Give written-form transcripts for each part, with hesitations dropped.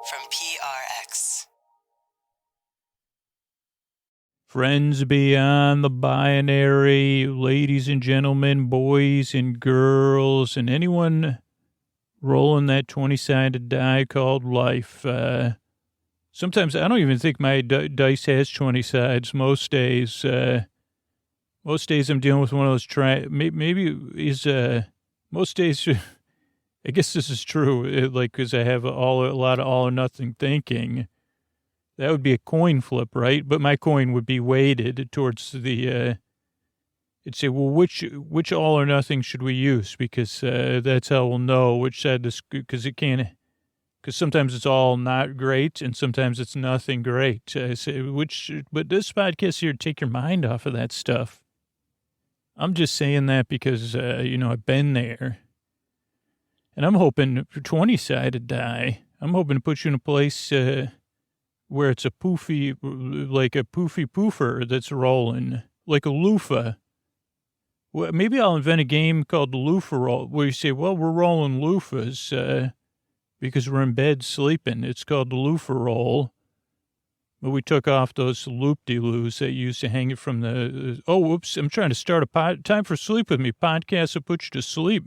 from PRX. Friends beyond the binary, ladies and gentlemen, boys and girls, and anyone rolling that 20-sided die called life. Sometimes I don't even think my dice has 20 sides. Most days I'm dealing with one of those most days, I guess this is true, because I have a lot of all or nothing thinking. That would be a coin flip, right? But my coin would be weighted towards the, it'd say, well, which all or nothing should we use? Because that's how we'll know which side this, because sometimes it's all not great and sometimes it's nothing great. I say, but this podcast here, take your mind off of that stuff. I'm just saying that because, I've been there. And I'm hoping for 20-sided die. I'm hoping to put you in a place, where it's a poofy poofer that's rolling, like a loofah. Well, maybe I'll invent a game called the loofah roll, where you say, well, we're rolling loofahs, because we're in bed sleeping. It's called the loofah roll. But we took off those loop-de-loos that used to hang it from the, I'm trying to start a Time for Sleep With Me podcast that puts you to sleep.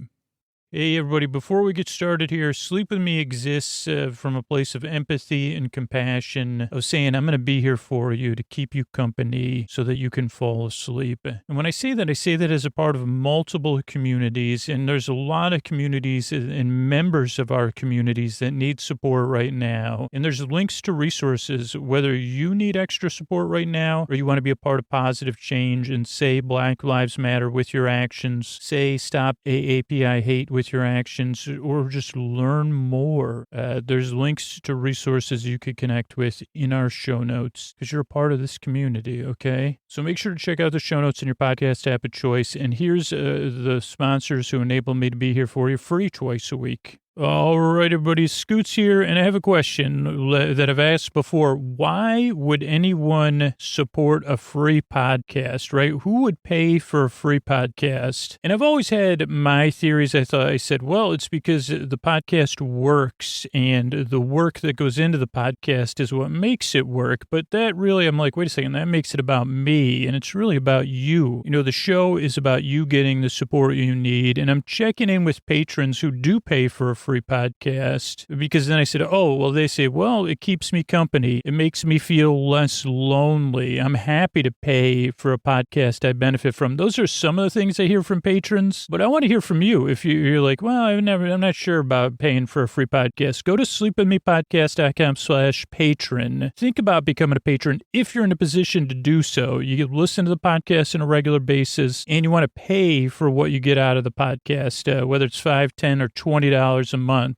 Hey, everybody, before we get started here, Sleep With Me exists from a place of empathy and compassion, of saying, I'm going to be here for you to keep you company so that you can fall asleep. And when I say that as a part of multiple communities, and there's a lot of communities and members of our communities that need support right now. And there's links to resources, whether you need extra support right now or you want to be a part of positive change and say Black Lives Matter with your actions, say stop AAPI hate with your actions, or just learn more. There's links to resources you could connect with in our show notes because you're a part of this community, okay? So make sure to check out the show notes in your podcast app of choice. And here's the sponsors who enable me to be here for you free twice a week. All right, everybody, Scoots here, and I have a question that I've asked before. Why would anyone support a free podcast, right? Who would pay for a free podcast? And I've always had my theories. I said, well, it's because the podcast works, and the work that goes into the podcast is what makes it work. But that really, I'm like, wait a second, that makes it about me, and it's really about you. The show is about you getting the support you need, and I'm checking in with patrons who do pay for a free podcast, because then I said, they say, well, it keeps me company. It makes me feel less lonely. I'm happy to pay for a podcast I benefit from. Those are some of the things I hear from patrons, but I want to hear from you. If you're like, well, I'm not sure about paying for a free podcast, go to sleepwithmepodcast.com/patron. Think about becoming a patron if you're in a position to do so. You can listen to the podcast on a regular basis, and you want to pay for what you get out of the podcast, whether it's $5, $10, or $20 a month.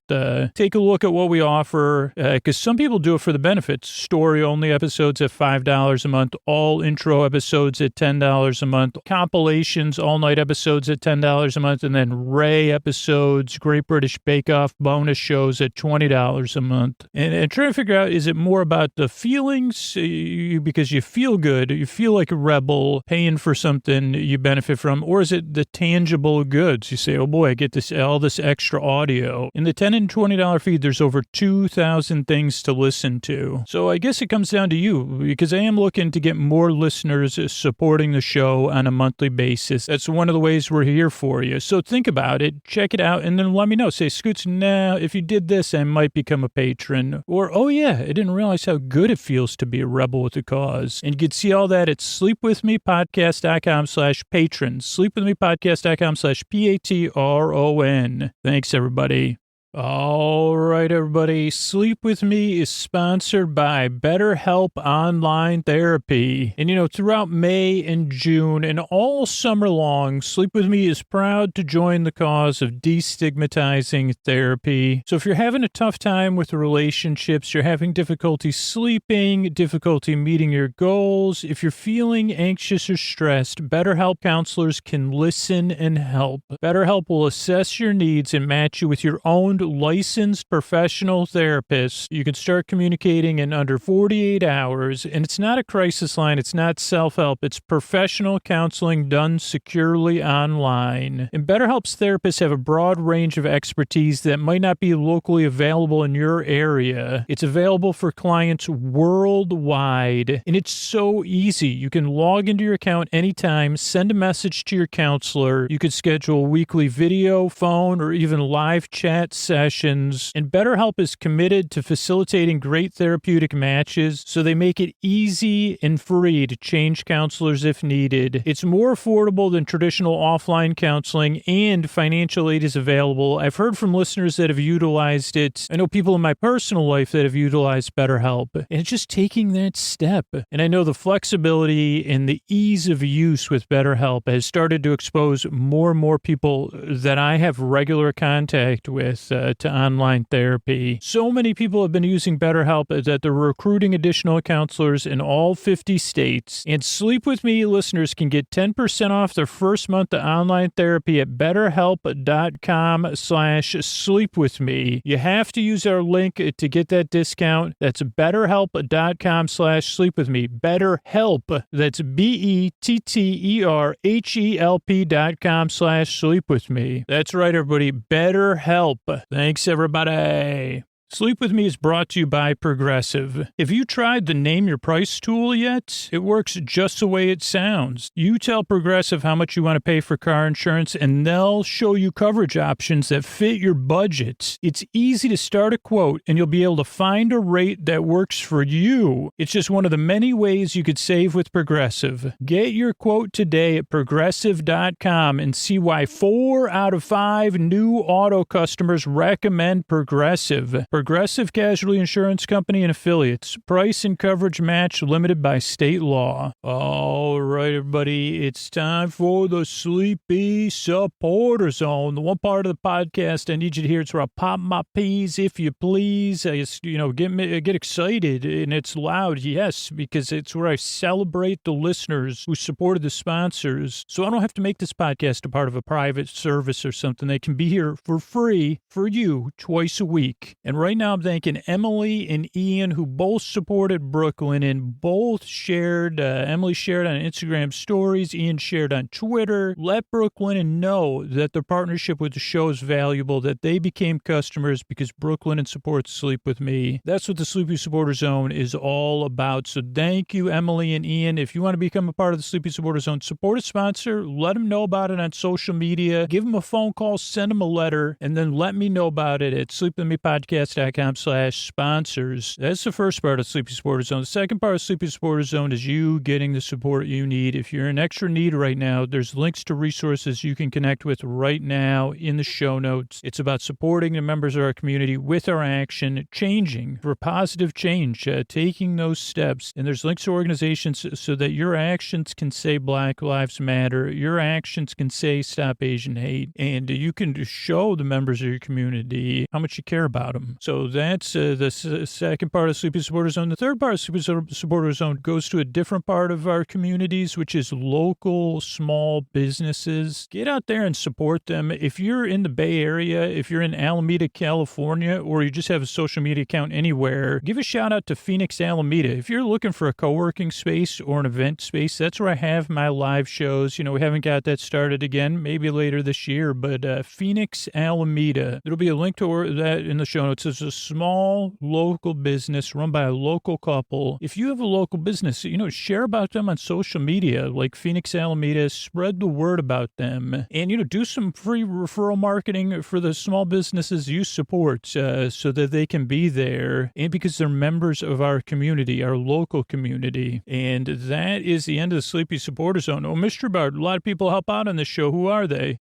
Take a look at what we offer, because some people do it for the benefits. Story-only episodes at $5 a month, all intro episodes at $10 a month, compilations, all-night episodes at $10 a month, and then Ray episodes, Great British Bake Off bonus shows at $20 a month. And trying to figure out, is it more about the feelings, because you feel good, you feel like a rebel, paying for something you benefit from, or is it the tangible goods? You say, oh boy, I get all this extra audio. In the $10 and $20 feed, there's over 2,000 things to listen to. So I guess it comes down to you, because I am looking to get more listeners supporting the show on a monthly basis. That's one of the ways we're here for you. So think about it, check it out, and then let me know. Say, Scoots, if you did this, I might become a patron. Or, oh yeah, I didn't realize how good it feels to be a rebel with a cause. And you can see all that at sleepwithmepodcast.com/patron. Sleepwithmepodcast.com/PATRON. Thanks, everybody. All right, everybody. Sleep With Me is sponsored by BetterHelp Online Therapy. And, throughout May and June and all summer long, Sleep With Me is proud to join the cause of destigmatizing therapy. So if you're having a tough time with relationships, you're having difficulty sleeping, difficulty meeting your goals, if you're feeling anxious or stressed, BetterHelp counselors can listen and help. BetterHelp will assess your needs and match you with your own trained, licensed professional therapists. You can start communicating in under 48 hours, and it's not a crisis line. It's not self-help. It's professional counseling done securely online. And BetterHelp's therapists have a broad range of expertise that might not be locally available in your area. It's available for clients worldwide, and it's so easy. You can log into your account anytime, send a message to your counselor. You could schedule weekly video, phone, or even live chat sessions. And BetterHelp is committed to facilitating great therapeutic matches, so they make it easy and free to change counselors if needed. It's more affordable than traditional offline counseling, and financial aid is available. I've heard from listeners that have utilized it. I know people in my personal life that have utilized BetterHelp, and it's just taking that step. And I know the flexibility and the ease of use with BetterHelp has started to expose more and more people that I have regular contact with to online therapy. So many people have been using BetterHelp that they're recruiting additional counselors in all 50 states. And Sleep With Me listeners can get 10% off their first month of online therapy at betterhelp.com/sleepwithme. You have to use our link to get that discount. That's betterhelp.com/sleepwithme. BetterHelp. That's BetterHelp.com/sleepwithme. That's right, everybody. BetterHelp. Thanks, everybody. Sleep With Me is brought to you by Progressive. Have you tried the Name Your Price tool yet? It works just the way it sounds. You tell Progressive how much you want to pay for car insurance, and they'll show you coverage options that fit your budget. It's easy to start a quote, and you'll be able to find a rate that works for you. It's just one of the many ways you could save with Progressive. Get your quote today at Progressive.com and see why 4 out of 5 new auto customers recommend Progressive. Progressive Casualty Insurance Company and Affiliates. Price and coverage match limited by state law. All right, everybody. It's time for the Sleepy Supporter Zone. The one part of the podcast I need you to hear. It's where I pop my peas, if you please. I just, get excited, and it's loud, yes, because it's where I celebrate the listeners who supported the sponsors. So I don't have to make this podcast a part of a private service or something. They can be here for free for you twice a week. And right now I'm thanking Emily and Ian, who both supported Brooklyn and both shared, Emily shared on Instagram stories, Ian shared on Twitter. Let Brooklyn know that their partnership with the show is valuable, that they became customers because Brooklyn supports Sleep With Me. That's what the Sleepy Supporter Zone is all about. So thank you, Emily and Ian. If you want to become a part of the Sleepy Supporter Zone, support a sponsor, let them know about it on social media, give them a phone call, send them a letter, and then let me know about it at sleepwithmepodcast.com/sponsors. That's the first part of Sleepy Supporter Zone. The second part of Sleepy Supporter Zone is you getting the support you need. If you're in extra need right now, there's links to resources you can connect with right now in the show notes. It's about supporting the members of our community with our action, changing for positive change, taking those steps. And there's links to organizations so that your actions can say Black Lives Matter. Your actions can say Stop Asian Hate. And you can show the members of your community how much you care about them. So that's the second part of Sleepy Supporter Zone. The third part of Sleepy Supporter Zone goes to a different part of our communities, which is local small businesses. Get out there and support them. If you're in the Bay Area, if you're in Alameda, California, or you just have a social media account anywhere, give a shout out to Phoenix Alameda. If you're looking for a co-working space or an event space, that's where I have my live shows. We haven't got that started again, maybe later this year, but Phoenix Alameda. There'll be a link to that in the show notes. It's a small local business run by a local couple. If you have a local business, share about them on social media, like Phoenix Alameda, spread the word about them, and, do some free referral marketing for the small businesses you support so that they can be there, and because they're members of our community, our local community. And that is the end of the Sleepy Supporter Zone. Oh, Mr. Bard, a lot of people help out on this show. Who are they?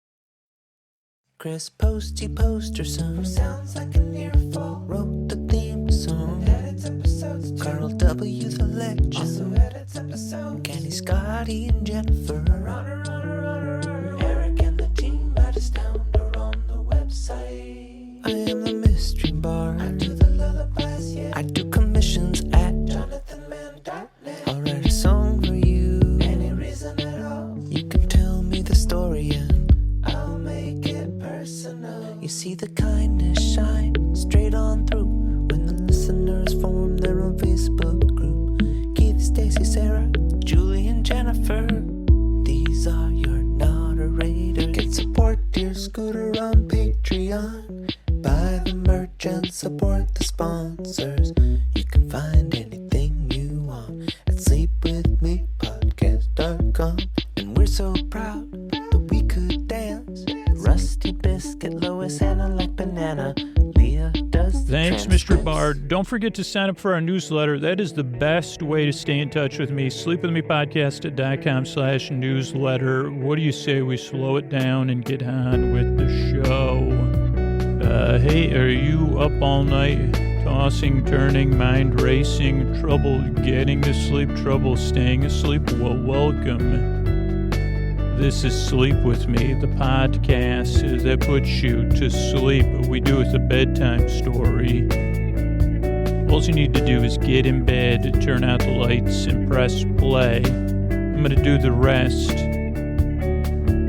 Chris Posty Poster Son sounds like an earful. Wrote the theme song. Edits episodes too. Carl W. the legend also edits episodes. Kenny, Scotty, and Jennifer. Eric and the team at us down or on the website. I am the mystery bard. I do the lullabies, yeah. I do commissions at JonathanMann.net. I'll write a song for you. Any reason at all. You can tell me the story and I'll make it personal. You see the kindness shine support the sponsors. You can find anything you want at sleepwithmepodcast.com. And we're so proud that we could dance. Rusty Biscuit, Lois, Anna like banana. Leah does the Thanks, transcripts. Mr. Bard. Don't forget to sign up for our newsletter. That is the best way to stay in touch with me. Sleepwithmepodcast.com/newsletter. What do you say we slow it down and get on with the show? Hey, are you up all night, tossing, turning, mind racing, trouble getting to sleep, trouble staying asleep? Well, welcome. This is Sleep With Me, the podcast that puts you to sleep. We do it with a bedtime story. All you need to do is get in bed, turn out the lights, and press play. I'm going to do the rest.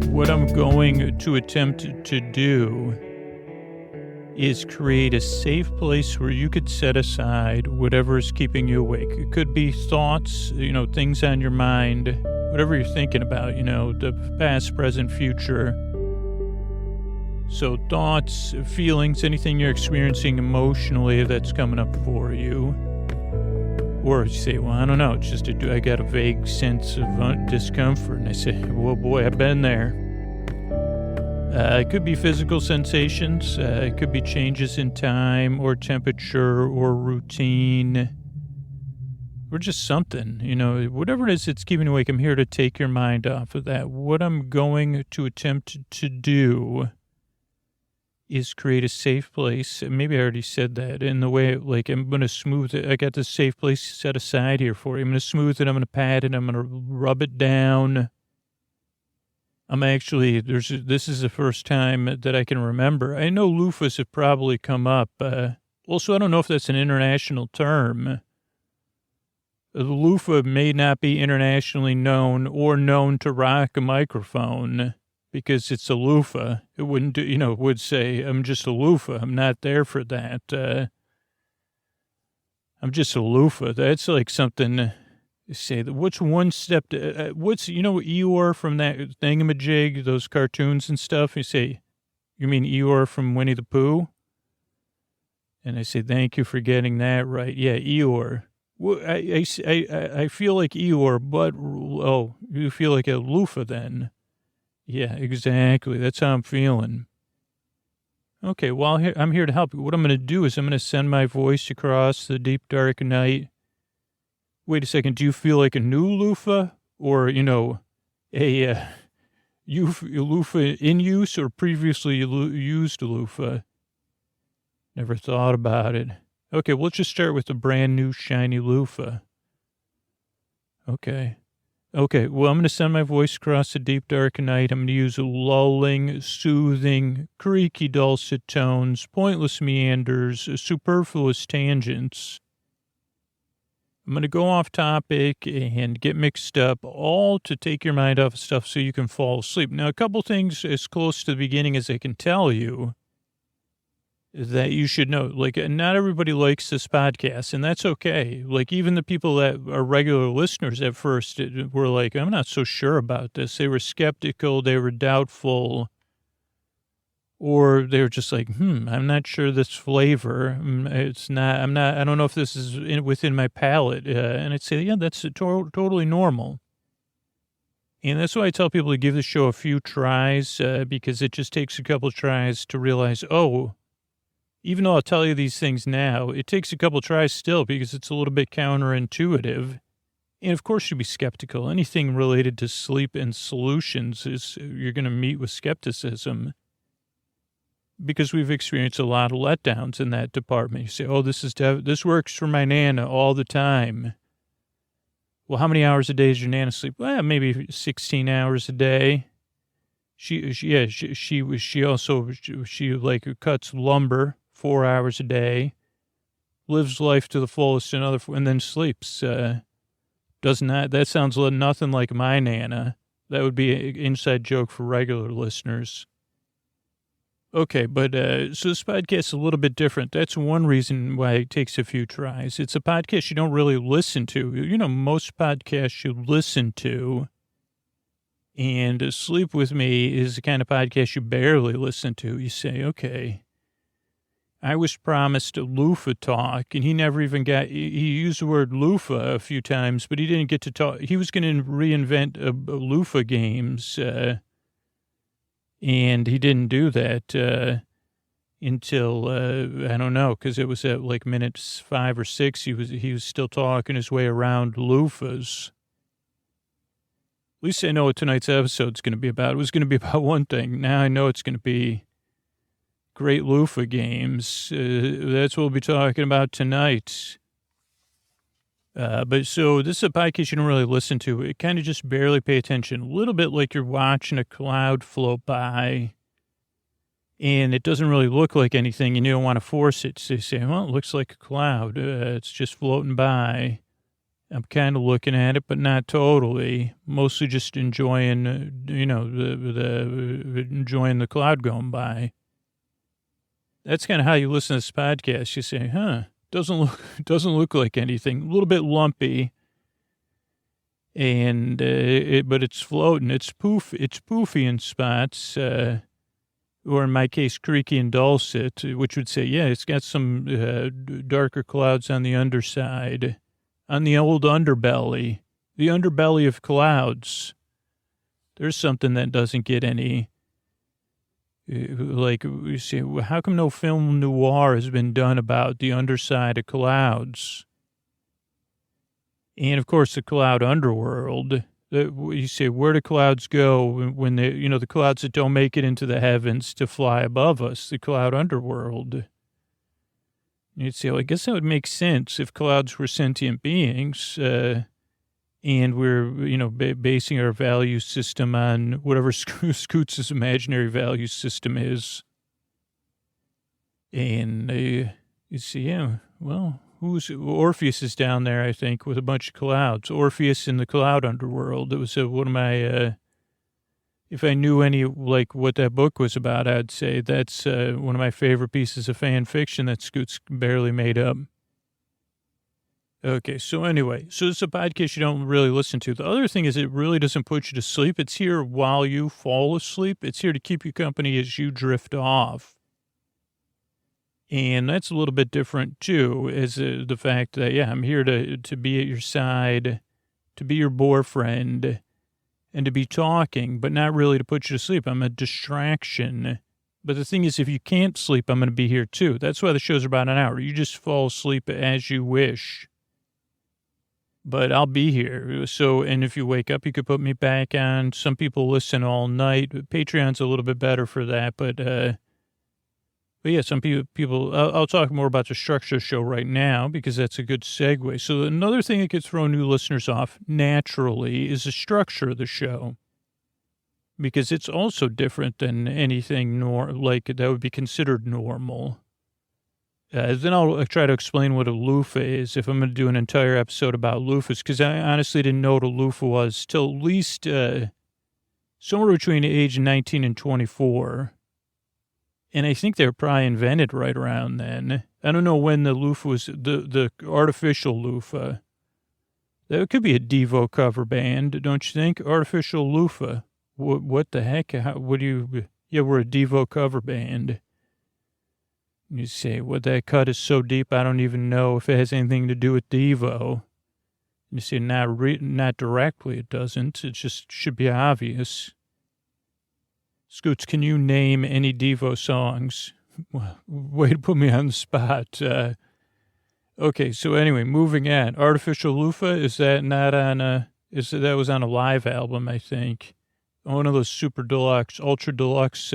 What I'm going to attempt to do is create a safe place where you could set aside whatever is keeping you awake. It could be thoughts, things on your mind, whatever you're thinking about, the past, present, future. So thoughts, feelings, anything you're experiencing emotionally that's coming up for you. Or you say, well, I don't know, it's just I got a vague sense of discomfort. And I say, well, boy, I've been there. It could be physical sensations. It could be changes in time or temperature or routine. Or just something, whatever it is that's keeping you awake. I'm here to take your mind off of that. What I'm going to attempt to do is create a safe place. Maybe I already said that in the way, I'm going to smooth it. I got this safe place set aside here for you. I'm going to smooth it. I'm going to pat it. I'm going to rub it down. This is the first time that I can remember. I know loofahs have probably come up. Also, I don't know if that's an international term. The loofah may not be internationally known or known to rock a microphone because it's a loofah. It wouldn't do, it would say, I'm just a loofah. I'm not there for that. I'm just a loofah. That's like something, say, what's one step, Eeyore from that thingamajig, those cartoons and stuff? You say, you mean Eeyore from Winnie the Pooh? And I say, thank you for getting that right. Yeah, Eeyore. Well, I feel like Eeyore, but, you feel like a loofah then. Yeah, exactly. That's how I'm feeling. Okay, well, I'm here to help you. What I'm going to do is I'm going to send my voice across the deep, dark night. Wait a second. Do you feel like a new loofah or, a loofah in use or previously used loofah? Never thought about it. Okay, we'll just start with the brand new shiny loofah. Okay, well, I'm going to send my voice across the deep, dark night. I'm going to use lulling, soothing, creaky, dulcet tones, pointless meanders, superfluous tangents. I'm going to go off topic and get mixed up, all to take your mind off of stuff so you can fall asleep. Now, a couple things as close to the beginning as I can tell you that you should know. Not everybody likes this podcast, and that's okay. Even the people that are regular listeners at first were like, I'm not so sure about this. They were skeptical. They were doubtful. Or they were just like, I'm not sure this flavor. I don't know if this is within my palate. And I'd say, yeah, that's totally normal. And that's why I tell people to give the show a few tries, because it just takes a couple tries to realize, even though I'll tell you these things now, it takes a couple tries still because it's a little bit counterintuitive. And of course, you'd be skeptical. Anything related to sleep and solutions you're going to meet with skepticism because we've experienced a lot of letdowns in that department. You say, this works for my Nana all the time. Well, how many hours a day does your Nana sleep? Well, maybe 16 hours a day. She cuts lumber 4 hours a day, lives life to the fullest and then sleeps. That sounds nothing like my Nana. That would be an inside joke for regular listeners. Okay, but so this podcast is a little bit different. That's one reason why it takes a few tries. It's a podcast you don't really listen to. Most podcasts you listen to. And Sleep With Me is the kind of podcast you barely listen to. You say, okay, I was promised a loofah talk, and he never even he used the word loofah a few times, but he didn't get to talk. He was going to reinvent a loofah games, and he didn't do that until, I don't know, because it was at like minutes 5 or 6. He was still talking his way around loofahs. At least I know what tonight's episode's going to be about. It was going to be about one thing. Now I know it's going to be great loofah games. That's what we'll be talking about tonight. But so this is a podcast you don't really listen to. It kind of just barely pay attention. A little bit like you're watching a cloud float by, and it doesn't really look like anything, and you don't want to force it. So you say, well, it looks like a cloud. It's just floating by. I'm kind of looking at it, but not totally. Mostly just enjoying, enjoying the cloud going by. That's kind of how you listen to this podcast. You say, doesn't look like anything. A little bit lumpy, and but it's floating. It's poofy in spots, or in my case, creaky and dulcet, which would say, yeah, it's got some darker clouds on the underside, on the old underbelly, the underbelly of clouds. There's something that doesn't get any. Like, you see, how come no film noir has been done about the underside of clouds? And, of course, the cloud underworld. You say, where do clouds go when they, the clouds that don't make it into the heavens to fly above us, the cloud underworld? You'd say, well, I guess that would make sense if clouds were sentient beings, and we're, basing our value system on whatever Scoots' imaginary value system is. And you see, yeah, well, Orpheus is down there, I think, with a bunch of clouds. Orpheus in the cloud underworld. It was one of my, if I knew any, like, what that book was about, I'd say that's one of my favorite pieces of fan fiction that Scoots barely made up. Okay, so anyway, so it's a podcast you don't really listen to. The other thing is it really doesn't put you to sleep. It's here while you fall asleep. It's here to keep you company as you drift off. And that's a little bit different, too, is the fact that, yeah, I'm here to be at your side, to be your boyfriend, and to be talking, but not really to put you to sleep. I'm a distraction. But the thing is, if you can't sleep, I'm going to be here, too. That's why the shows are about an hour. You just fall asleep as you wish. But I'll be here. So, and if you wake up, you could put me back on. Some people listen all night. Patreon's a little bit better for that. But yeah, some people, I'll talk more about the structure of the show right now because that's a good segue. So another thing that could throw new listeners off naturally is the structure of the show. Because it's also different than anything that would be considered normal. Then I'll try to explain what a loofah is if I'm going to do an entire episode about loofahs, because I honestly didn't know what a loofah was till at least somewhere between the age of 19 and 24. And I think they were probably invented right around then. I don't know when the loofah was, the artificial loofah. That could be a Devo cover band, don't you think? Artificial loofah. What the heck? Yeah, we're a Devo cover band. You say, well, that cut is so deep, I don't even know if it has anything to do with Devo. You say, not directly, it doesn't. It just should be obvious. Scoots, can you name any Devo songs? Way to put me on the spot. Okay, so anyway, moving on. Artificial Loofah, is that not on that was on a live album, I think. One of those super deluxe, ultra deluxe,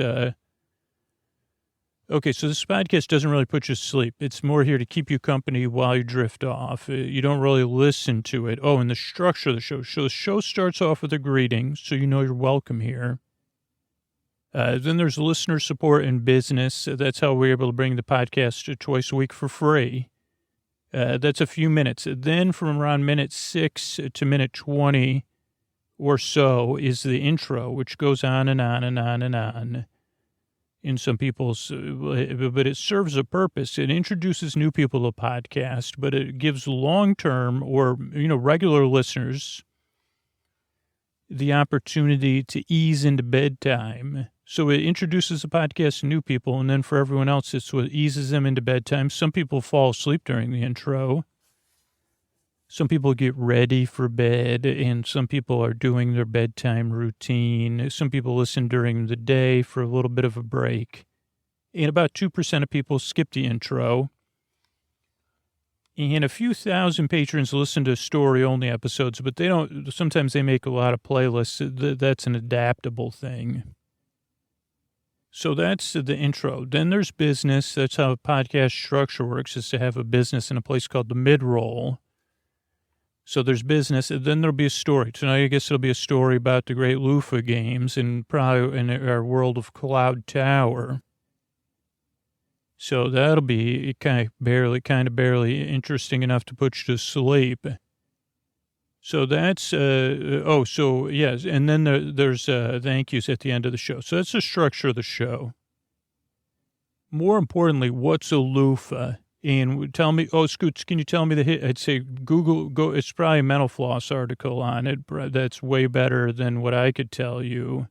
okay, so this podcast doesn't really put you to sleep. It's more here to keep you company while you drift off. You don't really listen to it. Oh, and the structure of the show. So the show starts off with a greeting, so you know you're welcome here. Then there's listener support and business. That's how we're able to bring the podcast twice a week for free. That's a few minutes. Then from around minute 6 to minute 20 or so is the intro, which goes on and on and on and on. In some people's, but it serves a purpose. It introduces new people to the podcast, but it gives long-term or, regular listeners the opportunity to ease into bedtime. So it introduces the podcast to new people, and then for everyone else, it's what eases them into bedtime. Some people fall asleep during the intro. Some people get ready for bed, and some people are doing their bedtime routine. Some people listen during the day for a little bit of a break. And about 2% of people skip the intro. And a few thousand patrons listen to story-only episodes, but they don't. Sometimes they make a lot of playlists. That's an adaptable thing. So that's the intro. Then there's business. That's how a podcast structure works, is to have a business in a place called the mid-roll. So there's business, and then there'll be a story. Tonight, I guess it'll be a story about the great Loofah games and probably in our world of Cloud Tower. So that'll be kind of barely interesting enough to put you to sleep. So that's, yes. And then there's thank yous at the end of the show. So that's the structure of the show. More importantly, what's a loofah? And tell me, Scoots, can you tell me I'd say Google, it's probably a Mental Floss article on it. That's way better than what I could tell you.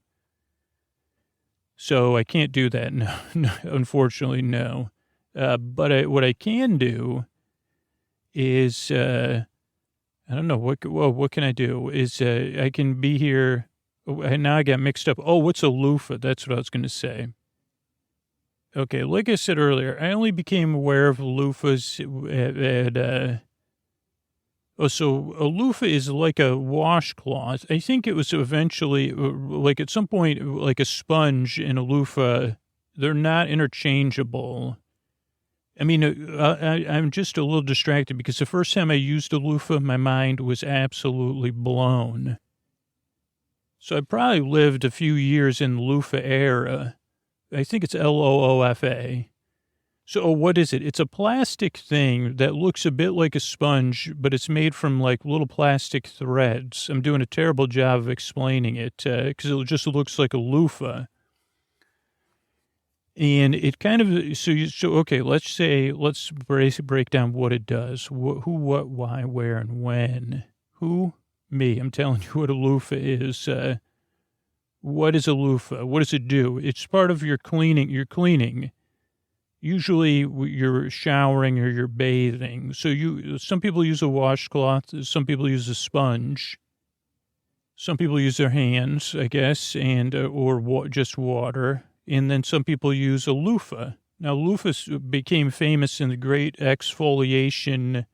So I can't do that. No, unfortunately, no. But what I can do is, I don't know, what can I do? Is I can be here. Now I got mixed up. Oh, what's a loofah? That's what I was going to say. Okay, like I said earlier, I only became aware of loofahs so a loofah is like a washcloth. I think it was eventually, like at some point, like a sponge and a loofah, they're not interchangeable. I mean, I'm just a little distracted because the first time I used a loofah, my mind was absolutely blown. So I probably lived a few years in the loofah era. I think it's Loofa. So what is it? It's a plastic thing that looks a bit like a sponge, but it's made from like little plastic threads. I'm doing a terrible job of explaining it because it just looks like a loofah. And it kind of, okay, let's break down what it does. Who, what, why, where, and when. Who? Me. I'm telling you what a loofah is. What is a loofah? What does it do? It's part of your cleaning. You're cleaning. Usually you're showering or you're bathing. So some people use a washcloth. Some people use a sponge. Some people use their hands, I guess, and just water. And then some people use a loofah. Now, loofahs became famous in the great exfoliation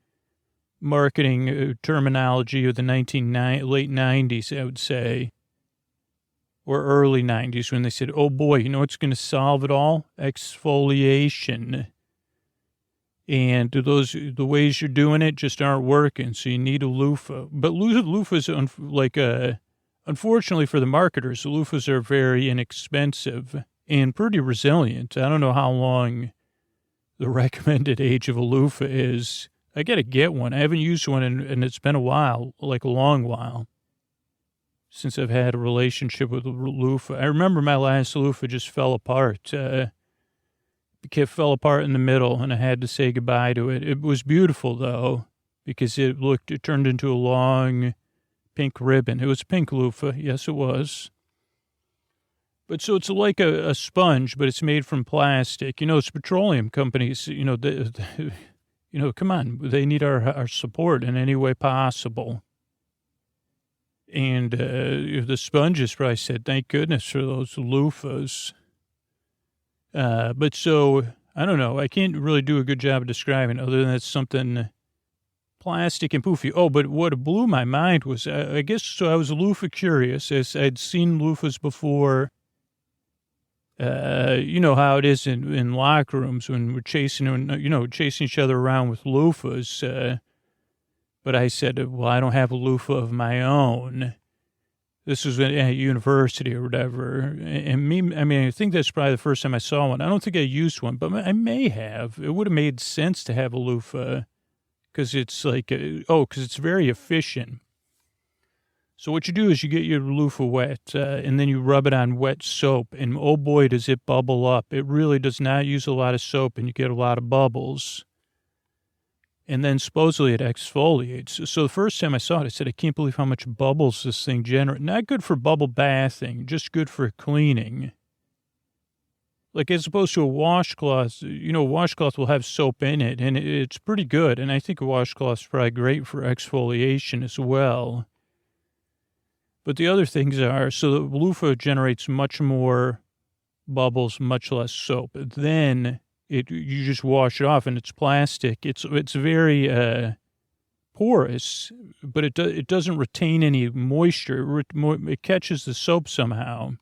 marketing terminology of the late 90s, I would say, or early 90s, when they said, oh boy, you know what's going to solve it all? Exfoliation. And the ways you're doing it just aren't working, so you need a loofah. But loofahs, unfortunately for the marketers, the loofahs are very inexpensive and pretty resilient. I don't know how long the recommended age of a loofah is. I got to get one. I haven't used one, and it's been a while, like a long while, since I've had a relationship with a loofah. I remember my last loofah just fell apart. It fell apart in the middle, and I had to say goodbye to it. It was beautiful, though, because it turned into a long pink ribbon. It was a pink loofah. Yes, it was. But so it's like a sponge, but it's made from plastic. You know, it's petroleum companies, come on, they need our support in any way possible. And the sponges probably said, thank goodness for those loofahs. But so, I don't know. I can't really do a good job of describing it, other than it's something plastic and poofy. Oh, but what blew my mind was, I guess, so I was loofah curious, as I'd seen loofahs before. You know how it is in locker rooms when we're chasing each other around with loofahs. But I said, well, I don't have a loofah of my own. This was at university or whatever. And I think that's probably the first time I saw one. I don't think I used one, but I may have. It would have made sense to have a loofah because it's because it's very efficient. So what you do is you get your loofah wet, and then you rub it on wet soap, and oh boy, does it bubble up. It really does not use a lot of soap, and you get a lot of bubbles. And then supposedly it exfoliates. So the first time I saw it, I said, I can't believe how much bubbles this thing generates. Not good for bubble bathing, just good for cleaning. Like as opposed to a washcloth, a washcloth will have soap in it, and it's pretty good. And I think a washcloth is probably great for exfoliation as well. But the other things are, so the loofah generates much more bubbles, much less soap. Then you just wash it off, and it's plastic. It's very porous, but it doesn't retain any moisture. It catches the soap somehow.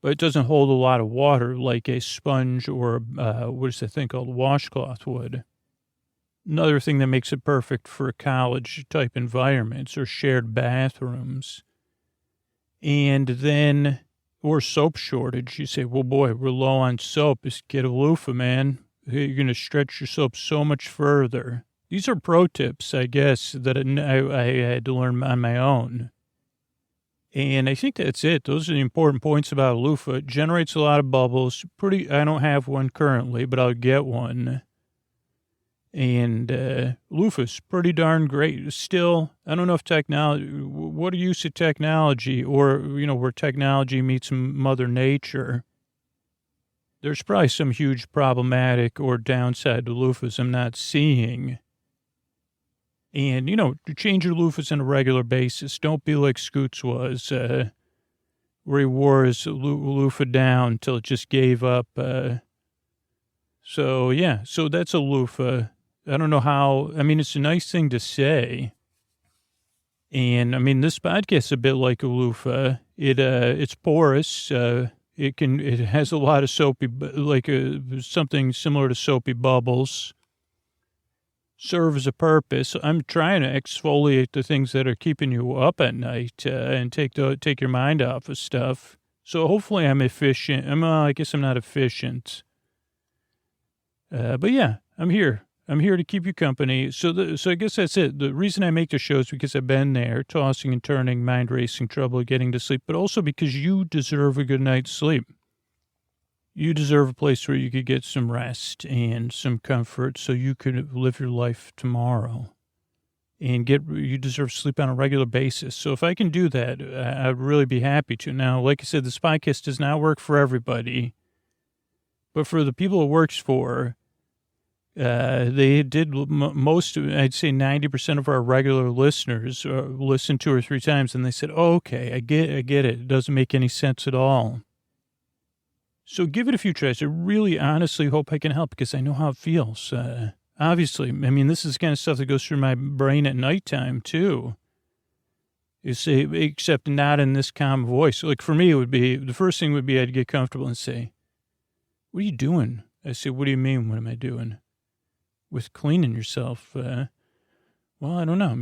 But it doesn't hold a lot of water like a sponge or, what is the thing called, washcloth would. Another thing that makes it perfect for college-type environments or shared bathrooms. And then, or soap shortage. You say, well, boy, we're low on soap. Just get a loofah, man. You're going to stretch your soap so much further. These are pro tips, I guess, that I had to learn on my own. And I think that's it. Those are the important points about a loofah. It generates a lot of bubbles. I don't have one currently, but I'll get one. And loofah's pretty darn great. Still, I don't know if what use of technology or, where technology meets Mother Nature. There's probably some huge problematic or downside to loofahs I'm not seeing. And, change your loofahs on a regular basis. Don't be like Scoots was, where he wore his loofah down till it just gave up. So that's a loofah. I don't know how, it's a nice thing to say. And, this podcast's a bit like a loofah. It's porous. It has a lot of soapy, something similar to soapy bubbles. Serves a purpose. I'm trying to exfoliate the things that are keeping you up at night and take your mind off of stuff. So hopefully I'm efficient. I guess I'm not efficient. But yeah, I'm here. I'm here to keep you company. So I guess that's it. The reason I make the show is because I've been there, tossing and turning, mind racing, trouble getting to sleep, but also because you deserve a good night's sleep. You deserve a place where you could get some rest and some comfort so you could live your life tomorrow. And you deserve sleep on a regular basis. So if I can do that, I'd really be happy to. Now, like I said, this podcast does not work for everybody. But for the people it works for, they did most, I'd say 90% of our regular listeners listened 2 or 3 times, and they said, oh, okay, I get it. It doesn't make any sense at all. So give it a few tries. I really honestly hope I can help because I know how it feels. Obviously, this is the kind of stuff that goes through my brain at nighttime, too. You say, except not in this calm voice. Like for me, the first thing would be I'd get comfortable and say, what are you doing? I say, what do you mean, what am I doing? With cleaning yourself? Well, I don't know.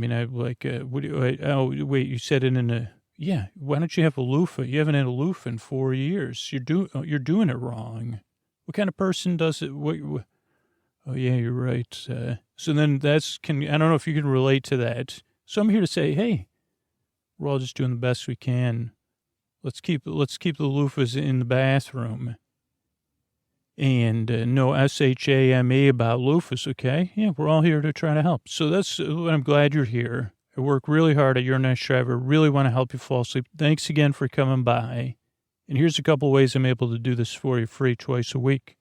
Wait, you said it in a... Yeah, why don't you have a loofah? You haven't had a loofah in 4 years. You're doing it wrong. What kind of person does it? Oh, yeah, you're right. So then I don't know if you can relate to that. So I'm here to say, hey, we're all just doing the best we can. Let's keep the loofahs in the bathroom. And no SHAME about loofahs, okay? Yeah, we're all here to try to help. So I'm glad you're here. I work really hard at Your Nice Driver. Really want to help you fall asleep. Thanks again for coming by. And here's a couple ways I'm able to do this for you free twice a week.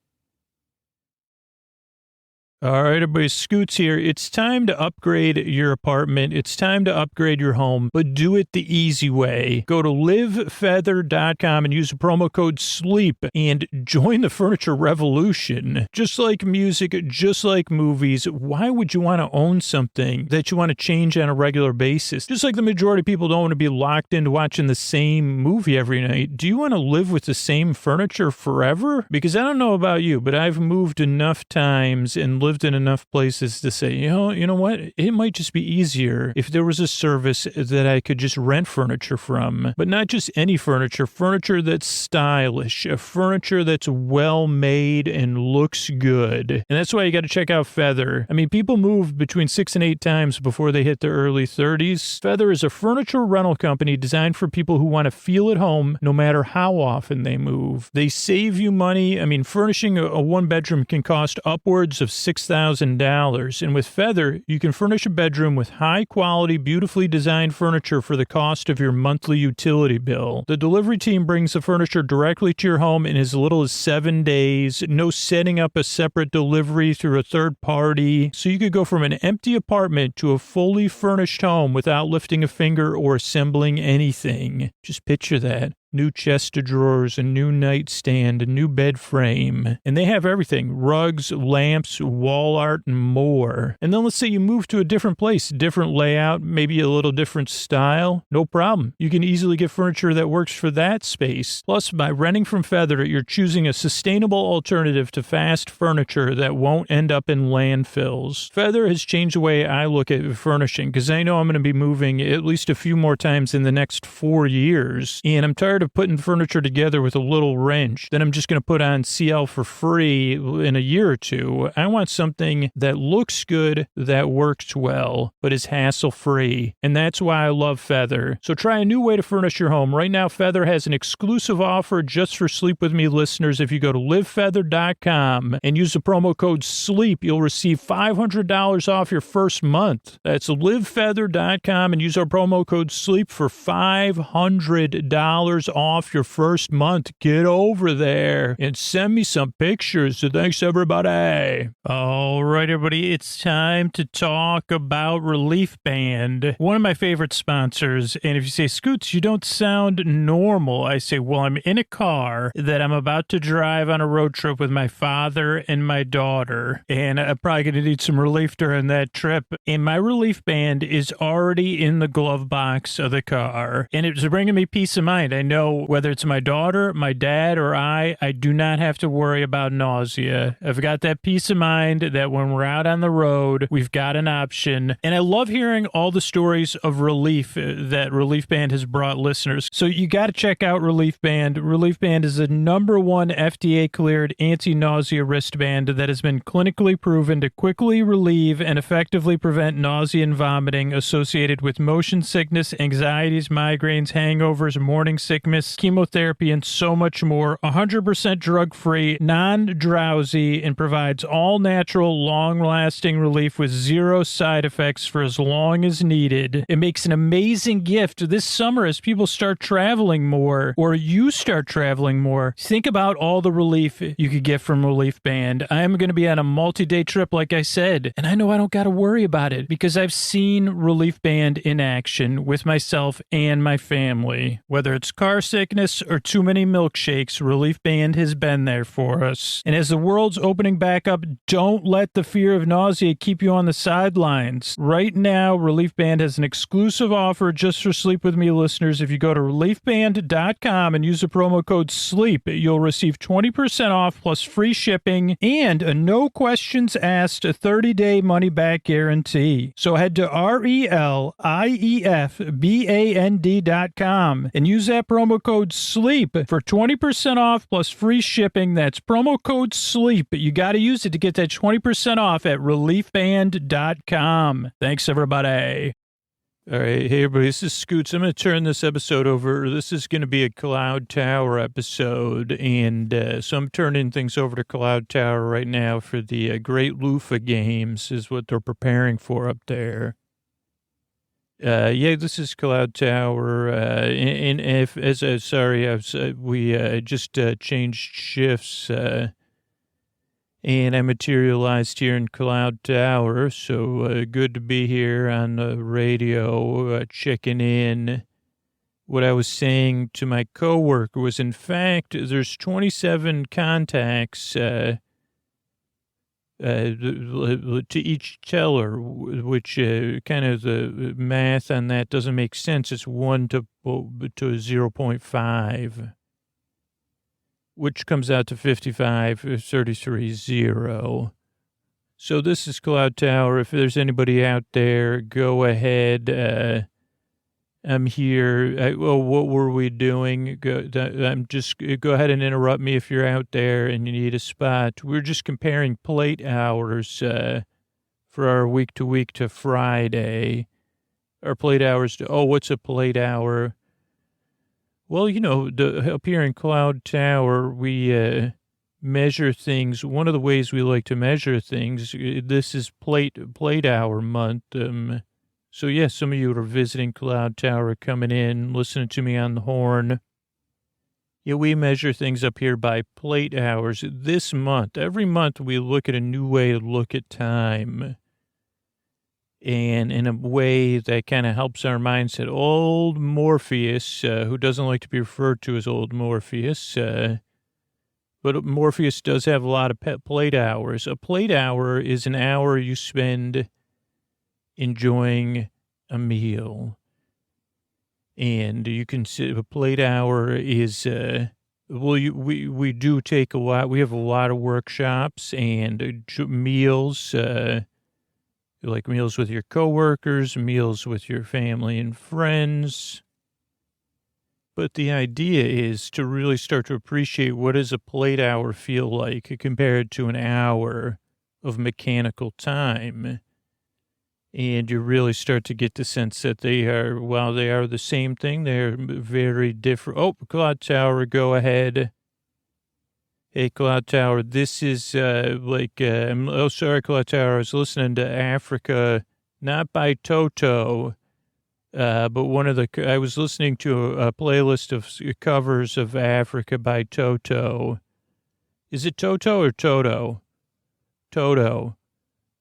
All right, everybody, Scoots here. It's time to upgrade your apartment. It's time to upgrade your home, but do it the easy way. Go to livefeather.com and use the promo code SLEEP and join the furniture revolution. Just like music, just like movies, why would you want to own something that you want to change on a regular basis? Just like the majority of people don't want to be locked into watching the same movie every night. Do you want to live with the same furniture forever? Because I don't know about you, but I've moved enough times and lived in enough places to say, you know what? It might just be easier if there was a service that I could just rent furniture from, but not just any furniture that's stylish, furniture that's well made and looks good. And that's why you got to check out Feather. People move between 6 and 8 times before they hit their early 30s. Feather is a furniture rental company designed for people who want to feel at home no matter how often they move. They save you money. Furnishing a 1-bedroom can cost upwards of $600 $6,000. And with Feather, you can furnish a bedroom with high-quality, beautifully designed furniture for the cost of your monthly utility bill. The delivery team brings the furniture directly to your home in as little as 7 days. No setting up a separate delivery through a third party. So you could go from an empty apartment to a fully furnished home without lifting a finger or assembling anything. Just picture that. New chest of drawers, a new nightstand, a new bed frame. And they have everything. Rugs, lamps, wall art, and more. And then let's say you move to a different place, different layout, maybe a little different style. No problem. You can easily get furniture that works for that space. Plus, by renting from Feather, you're choosing a sustainable alternative to fast furniture that won't end up in landfills. Feather has changed the way I look at furnishing because I know I'm going to be moving at least a few more times in the next 4 years. And I'm tired of putting furniture together with a little wrench that I'm just going to put on CL for free in a year or two. I want something that looks good, that works well, but is hassle-free. And that's why I love Feather. So try a new way to furnish your home. Right now, Feather has an exclusive offer just for Sleep With Me listeners. If you go to livefeather.com and use the promo code SLEEP, you'll receive $500 off your first month. That's livefeather.com and use our promo code SLEEP for $500 off your first month. Get over there and send me some pictures. So thanks, everybody. All right, everybody, it's time to talk about Relief Band, one of my favorite sponsors. And if you say, Scoots, you don't sound normal, I say, well, I'm in a car that I'm about to drive on a road trip with my father and my daughter, and I'm probably going to need some relief during that trip. And my Relief Band is already in the glove box of the car, and it's bringing me peace of mind. I know whether it's my daughter, my dad, or I do not have to worry about nausea. I've got that peace of mind that when we're out on the road, we've got an option. And I love hearing all the stories of relief that Relief Band has brought listeners. So you got to check out Relief Band. Relief Band is the #1 FDA-cleared anti-nausea wristband that has been clinically proven to quickly relieve and effectively prevent nausea and vomiting associated with motion sickness, anxieties, migraines, hangovers, morning sickness, chemotherapy, and so much more. 100% drug-free, non-drowsy, and provides all-natural, long-lasting relief with zero side effects for as long as needed. It makes an amazing gift this summer as people start traveling more, or you start traveling more. Think about all the relief you could get from Relief Band. I'm going to be on a multi-day trip, like I said, and I know I don't got to worry about it because I've seen Relief Band in action with myself and my family. Whether it's car sickness or too many milkshakes, Relief Band has been there for us. And as the world's opening back up, don't let the fear of nausea keep you on the sidelines. Right now, Relief Band has an exclusive offer just for Sleep With Me listeners. If you go to reliefband.com and use the promo code SLEEP, you'll receive 20% off plus free shipping and a no questions asked 30-day money-back guarantee. So head to reliefband.com and use that promo code SLEEP for 20% off plus free shipping. That's promo code SLEEP. You got to use it to get that 20% off at reliefband.com. Thanks, everybody. All right, hey, everybody, this is Scoots. I'm going to turn this episode over. This is going to be a Cloud Tower episode, and so I'm turning things over to Cloud Tower right now for the Great Loofah Games is what they're preparing for up there. Yeah, this is Cloud Tower, and if, we just changed shifts, and I materialized here in Cloud Tower, so good to be here on the radio, checking in. What I was saying to my coworker was, in fact, there's 27 contacts to each teller, which kind of the math on that doesn't make sense. It's 1 to 0.5. Which comes out to 55.33.0. So this is Cloud Tower. If there's anybody out there, go ahead. I'm here. What were we doing? Go ahead and interrupt me if you're out there and you need a spot. We're just comparing plate hours for our week to Friday. Our plate hours what's a plate hour? Well, up here in Cloud Tower, we measure things. One of the ways we like to measure things, this is plate hour month. So yeah, some of you are visiting Cloud Tower, coming in, listening to me on the horn. Yeah, we measure things up here by plate hours. This month, every month, we look at a new way to look at time. And in a way that kind of helps our mindset. Old Morpheus, who doesn't like to be referred to as old Morpheus, but Morpheus does have a lot of plate hours. A plate hour is an hour you spend enjoying a meal. And you can see a plate hour is, we do take a lot. We have a lot of workshops and meals, like meals with your coworkers, meals with your family and friends. But the idea is to really start to appreciate what does a plate hour feel like compared to an hour of mechanical time. And you really start to get the sense that they are, while they are the same thing, they're very different. Oh, Cloud Tower, go ahead. Hey, Cloud Tower, this is sorry, Cloud Tower, I was listening to Africa, not by Toto, but I was listening to a playlist of covers of Africa by Toto. Is it Toto or Toto? Toto.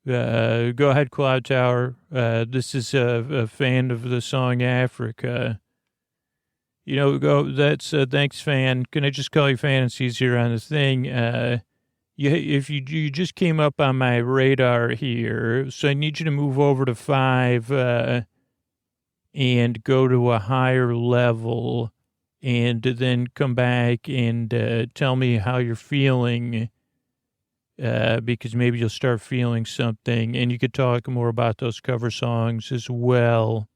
Go ahead, Cloud Tower. This is a fan of the song Africa. That's thanks, fan. Can I just call you fan? It's easier on the thing. If you just came up on my radar here, so I need you to move over to 5 and go to a higher level and then come back and tell me how you're feeling. Because maybe you'll start feeling something, and you could talk more about those cover songs as well.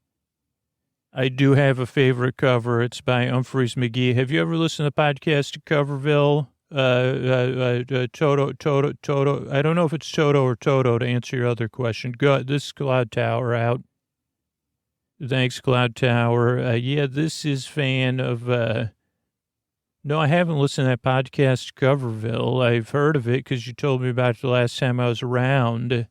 I do have a favorite cover. It's by Humphreys McGee. Have you ever listened to the podcast Coverville? Toto. I don't know if it's Toto or Toto to answer your other question. This is Cloud Tower out. Thanks, Cloud Tower. Yeah, this is fan of... No, I haven't listened to that podcast, Coverville. I've heard of it because you told me about it the last time I was around.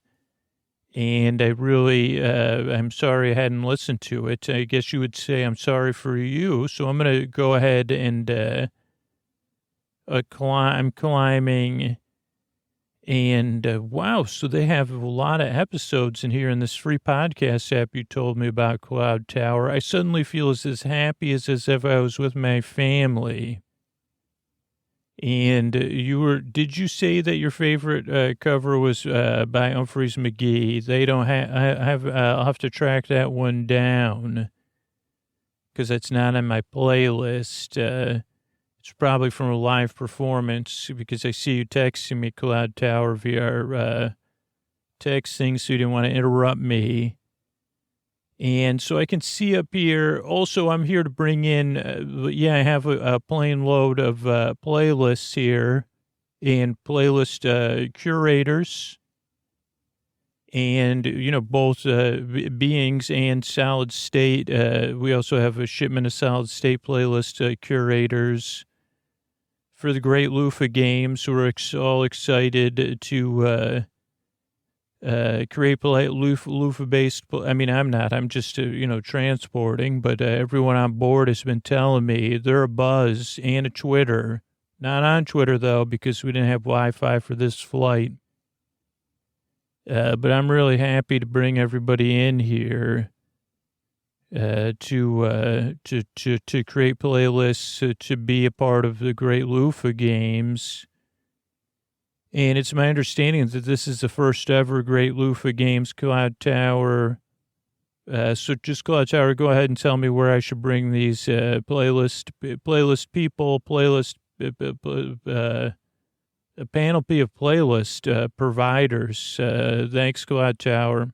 And I really, I'm sorry I hadn't listened to it. I guess you would say I'm sorry for you. So I'm going to go ahead and I'm climbing. And wow, so they have a lot of episodes in here in this free podcast app you told me about, Cloud Tower. I suddenly feel as happy as if I was with my family. And did you say that your favorite cover was by Humphreys McGee? They don't I'll have to track that one down because it's not on my playlist. It's probably from a live performance because I see you texting me, Cloud Tower, via our texting, so you didn't want to interrupt me. And so I can see up here, also I'm here to bring in, I have a plain load of playlists here and playlist curators and, both beings and solid state. We also have a shipment of solid state playlist curators for the great Loofah games. We're all excited to create Loofah-based. I'm just, transporting, but everyone on board has been telling me they're a buzz and a Twitter. Not on Twitter, though, because we didn't have Wi-Fi for this flight. But I'm really happy to bring everybody in here to create playlists, to be a part of the great Loofah games. And it's my understanding that this is the first ever Great Loofah Games, Cloud Tower. So just Cloud Tower, go ahead and tell me where I should bring these playlist people, a panoply of playlist providers. Thanks, Cloud Tower.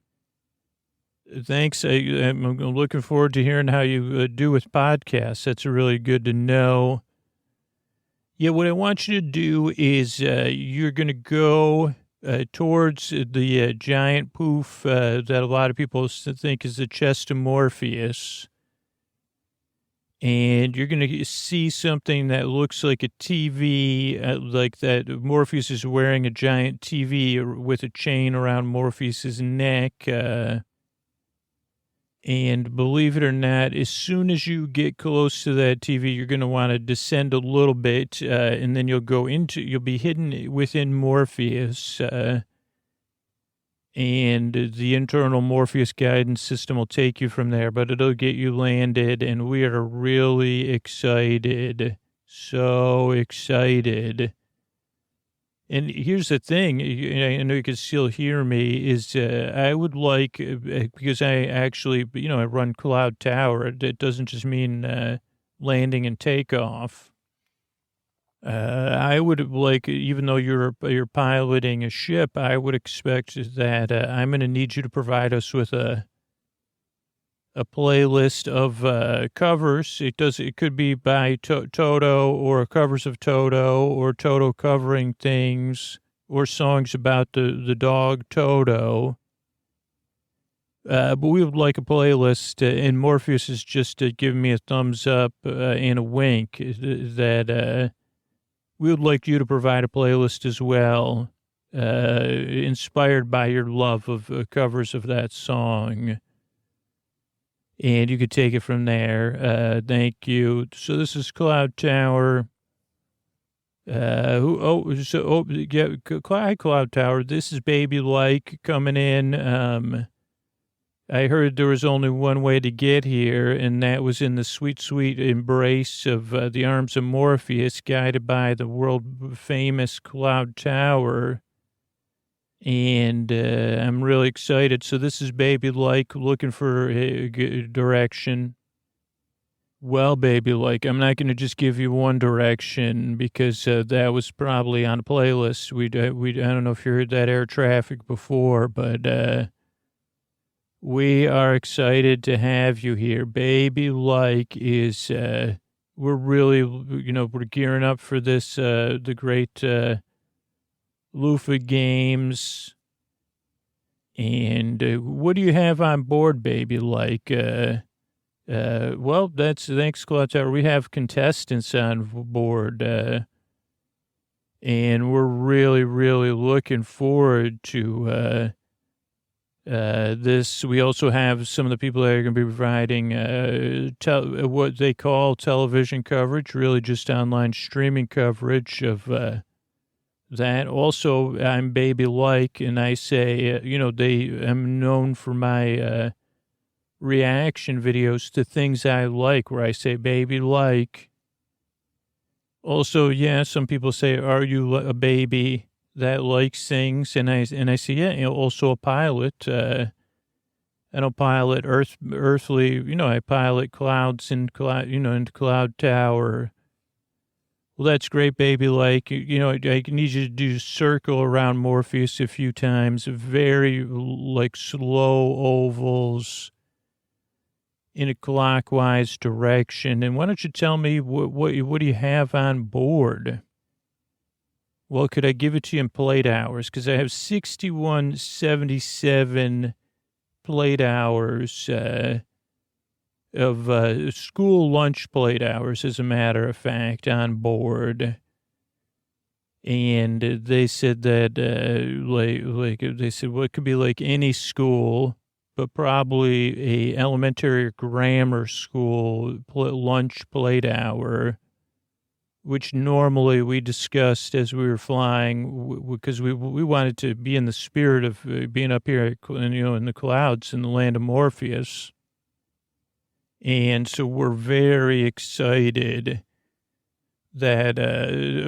Thanks. I'm looking forward to hearing how you do with podcasts. That's really good to know. Yeah, what I want you to do is you're going to go towards the giant poof that a lot of people think is the chest of Morpheus. and you're going to see something that looks like a TV, like that Morpheus is wearing a giant TV with a chain around Morpheus's neck. And believe it or not, as soon as you get close to that TV, you're going to want to descend a little bit, and then you'll be hidden within Morpheus, and the internal Morpheus guidance system will take you from there, but it'll get you landed, and we are really excited. So excited. And here's the thing, I know you can still hear me, is I would like, because I actually, I run Cloud Tower. It doesn't just mean landing and takeoff. I would like, even though you're piloting a ship, I would expect that I'm going to need you to provide us with a playlist of covers. It could be by Toto, or covers of Toto, or Toto covering things, or songs about the dog Toto. But we would like a playlist, and Morpheus is just giving me a thumbs up and a wink that we would like you to provide a playlist as well, inspired by your love of covers of that song. And you could take it from there. Thank you. So this is Cloud Tower. Hi, Cloud Tower. This is Baby Like coming in. I heard there was only one way to get here, and that was in the sweet, sweet embrace of the arms of Morpheus, guided by the world-famous Cloud Tower. And I'm really excited. So this is Baby Like, looking for a direction. Well, Baby Like, I'm not going to just give you one direction, because that was probably on a playlist. I don't know if you heard that air traffic before, but we are excited to have you here. Baby Like is, we're really, we're gearing up for this, the great Loofah games. And what do you have on board, Baby Like? Well, thanks, Cloud Tower. We have contestants on board, and we're really, really looking forward to this. We also have some of the people that are going to be providing what they call television coverage, really just online streaming coverage of that. Also, I'm Baby Like, and I say, I'm known for my reaction videos to things I like, where I say Baby Like. Also, yeah, some people say, are you a baby that likes things? And I say, yeah, also a pilot. I don't pilot earthly, I pilot clouds and into Cloud Tower. Well, that's great, Baby Like. I need you to do circle around Morpheus a few times, very slow ovals in a clockwise direction. And why don't you tell me what do you have on board? Well, could I give it to you in plate hours? Because I have 6177 plate hours of school lunch plate hours, as a matter of fact, on board. And they said that, they said, well, it could be like any school, but probably a elementary or grammar school lunch plate hour, which normally we discussed as we were flying, because we wanted to be in the spirit of being up here, in the clouds in the land of Morpheus. And so we're very excited that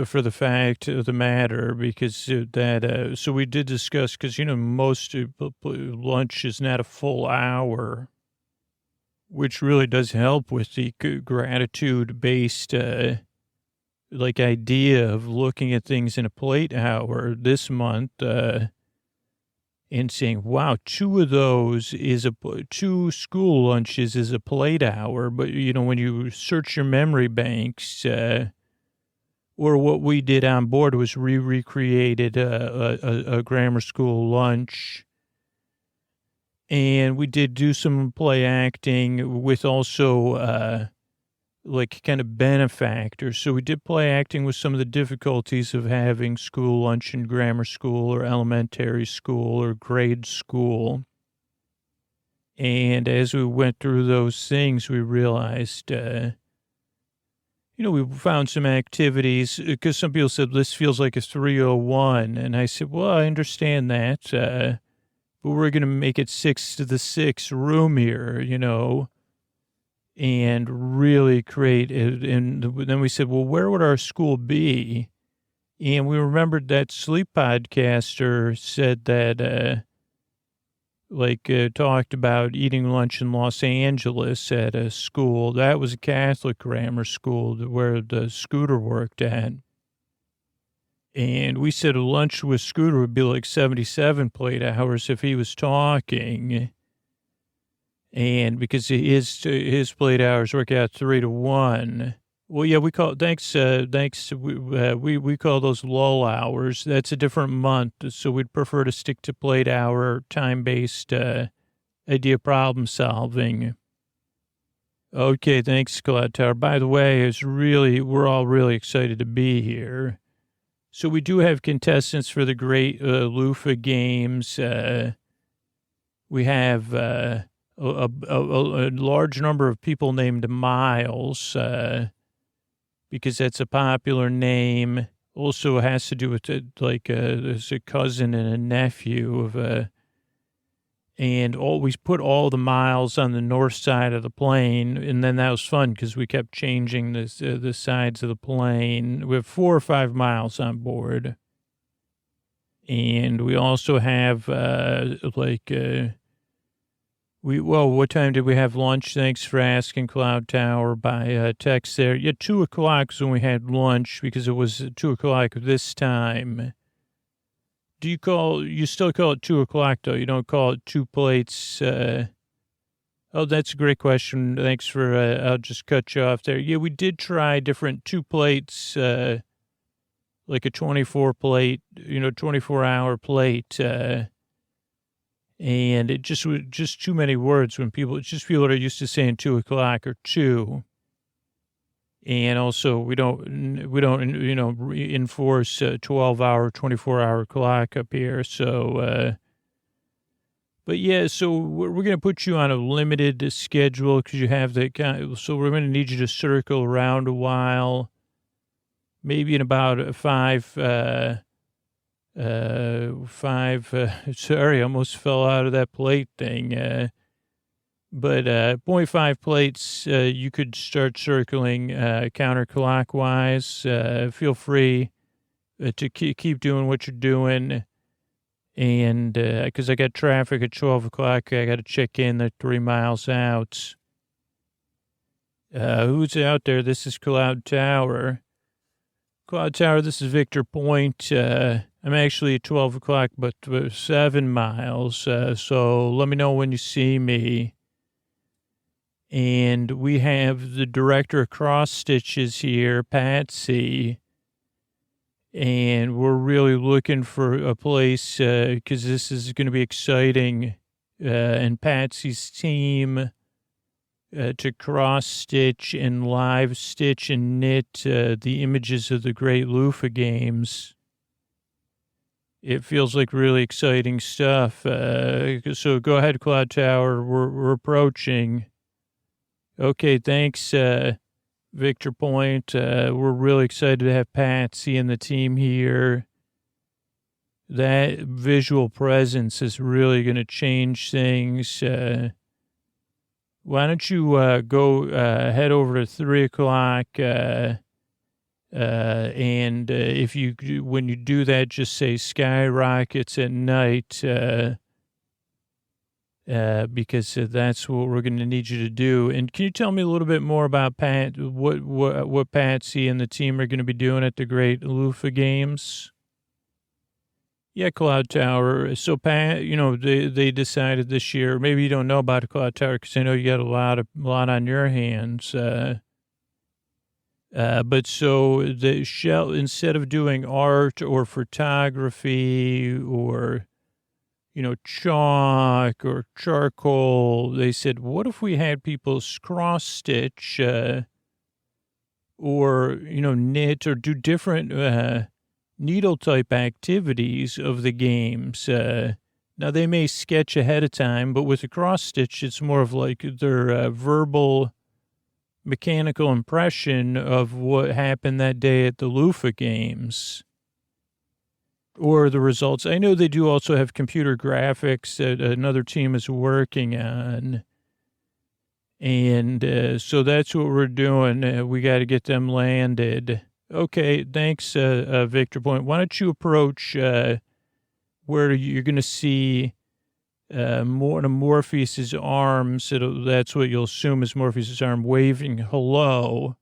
for the fact of the matter, because so we did discuss, because most lunch is not a full hour, which really does help with the gratitude based idea of looking at things in a plate hour this month, and saying, wow, two of those two school lunches is a plate hour. But when you search your memory banks, or what we did on board was recreated a grammar school lunch. And we did do some play acting with also like kind of benefactor. So we did play acting with some of the difficulties of having school lunch in grammar school or elementary school or grade school. And as we went through those things, we realized, we found some activities because some people said this feels like a 301. And I said, well, I understand that. But we're going to make it 6 to the 6 roomier, and really create it. And then we said, well, where would our school be? And we remembered that sleep podcaster said that, talked about eating lunch in Los Angeles at a school. That was a Catholic grammar school where the Scooter worked at. And we said a lunch with Scooter would be like 77 plate hours if he was talking. And because his plate hours work out 3 to 1. Well, yeah, we call we call those lull hours. That's a different month, so we'd prefer to stick to plate hour, time-based idea problem solving. Okay, thanks, Cloud Tower. By the way, we're all really excited to be here. So we do have contestants for the great Loofah games. We have a large number of people named Miles. Because that's a popular name. Also has to do with there's a cousin and a nephew of and always put all the miles on the north side of the plane. And then that was fun because we kept changing the sides of the plane. We have 4 or 5 miles on board. And we also have what time did we have lunch? Thanks for asking, Cloud Tower, by text there. Yeah, 2 o'clock is when we had lunch because it was 2 o'clock this time. You still call it 2 o'clock, though? You don't call it 2 plates? Oh, that's a great question. Thanks for, I'll just cut you off there. Yeah, we did try different 2 plates, like a 24 plate, 24-hour plate, and it just was just too many words when people are used to saying 2 o'clock or 2. And also we don't enforce a 12-hour, 24-hour clock up here. So, but yeah, so we're going to put you on a limited schedule because you have so we're going to need you to circle around a while, maybe in about 5, sorry, I almost fell out of that plate thing. But 0.5 plates, you could start circling counterclockwise. Feel free to keep doing what you're doing. And because I got traffic at 12 o'clock, I got to check in. They're 3 miles out. Who's out there? This is Cloud Tower. Cloud Tower, this is Victor Point. I'm actually at 12 o'clock, but 7 miles. So let me know when you see me. And we have the director of cross stitches here, Patsy. And we're really looking for a place because this is going to be exciting. And Patsy's team to cross stitch and live stitch and knit the images of the great Loofah games. It feels like really exciting stuff. So go ahead, Cloud Tower. We're approaching. Okay, thanks, Victor Point. We're really excited to have Patsy and the team here. That visual presence is really going to change things. Why don't you head over to 3 o'clock, and when you do that, just say skyrockets at night, because that's what we're going to need you to do. And can you tell me a little bit more about what Patsy and the team are going to be doing at the Great Loofah Games? Yeah, Cloud Tower. So, Pat, they decided this year. Maybe you don't know about Cloud Tower because I know you got a lot on your hands. But so the shell, instead of doing art or photography or chalk or charcoal, they said, what if we had people cross stitch or, knit or do different needle type activities of the games. Now, they may sketch ahead of time, but with a cross stitch, it's more of like their verbal mechanical impression of what happened that day at the Loofah games or the results. I know they do also have computer graphics that another team is working on. And so that's what we're doing. We got to get them landed. Okay, thanks, Victor Point. Why don't you approach where you're going to see one of Morpheus's arms. That's what you'll assume is Morpheus's arm waving hello.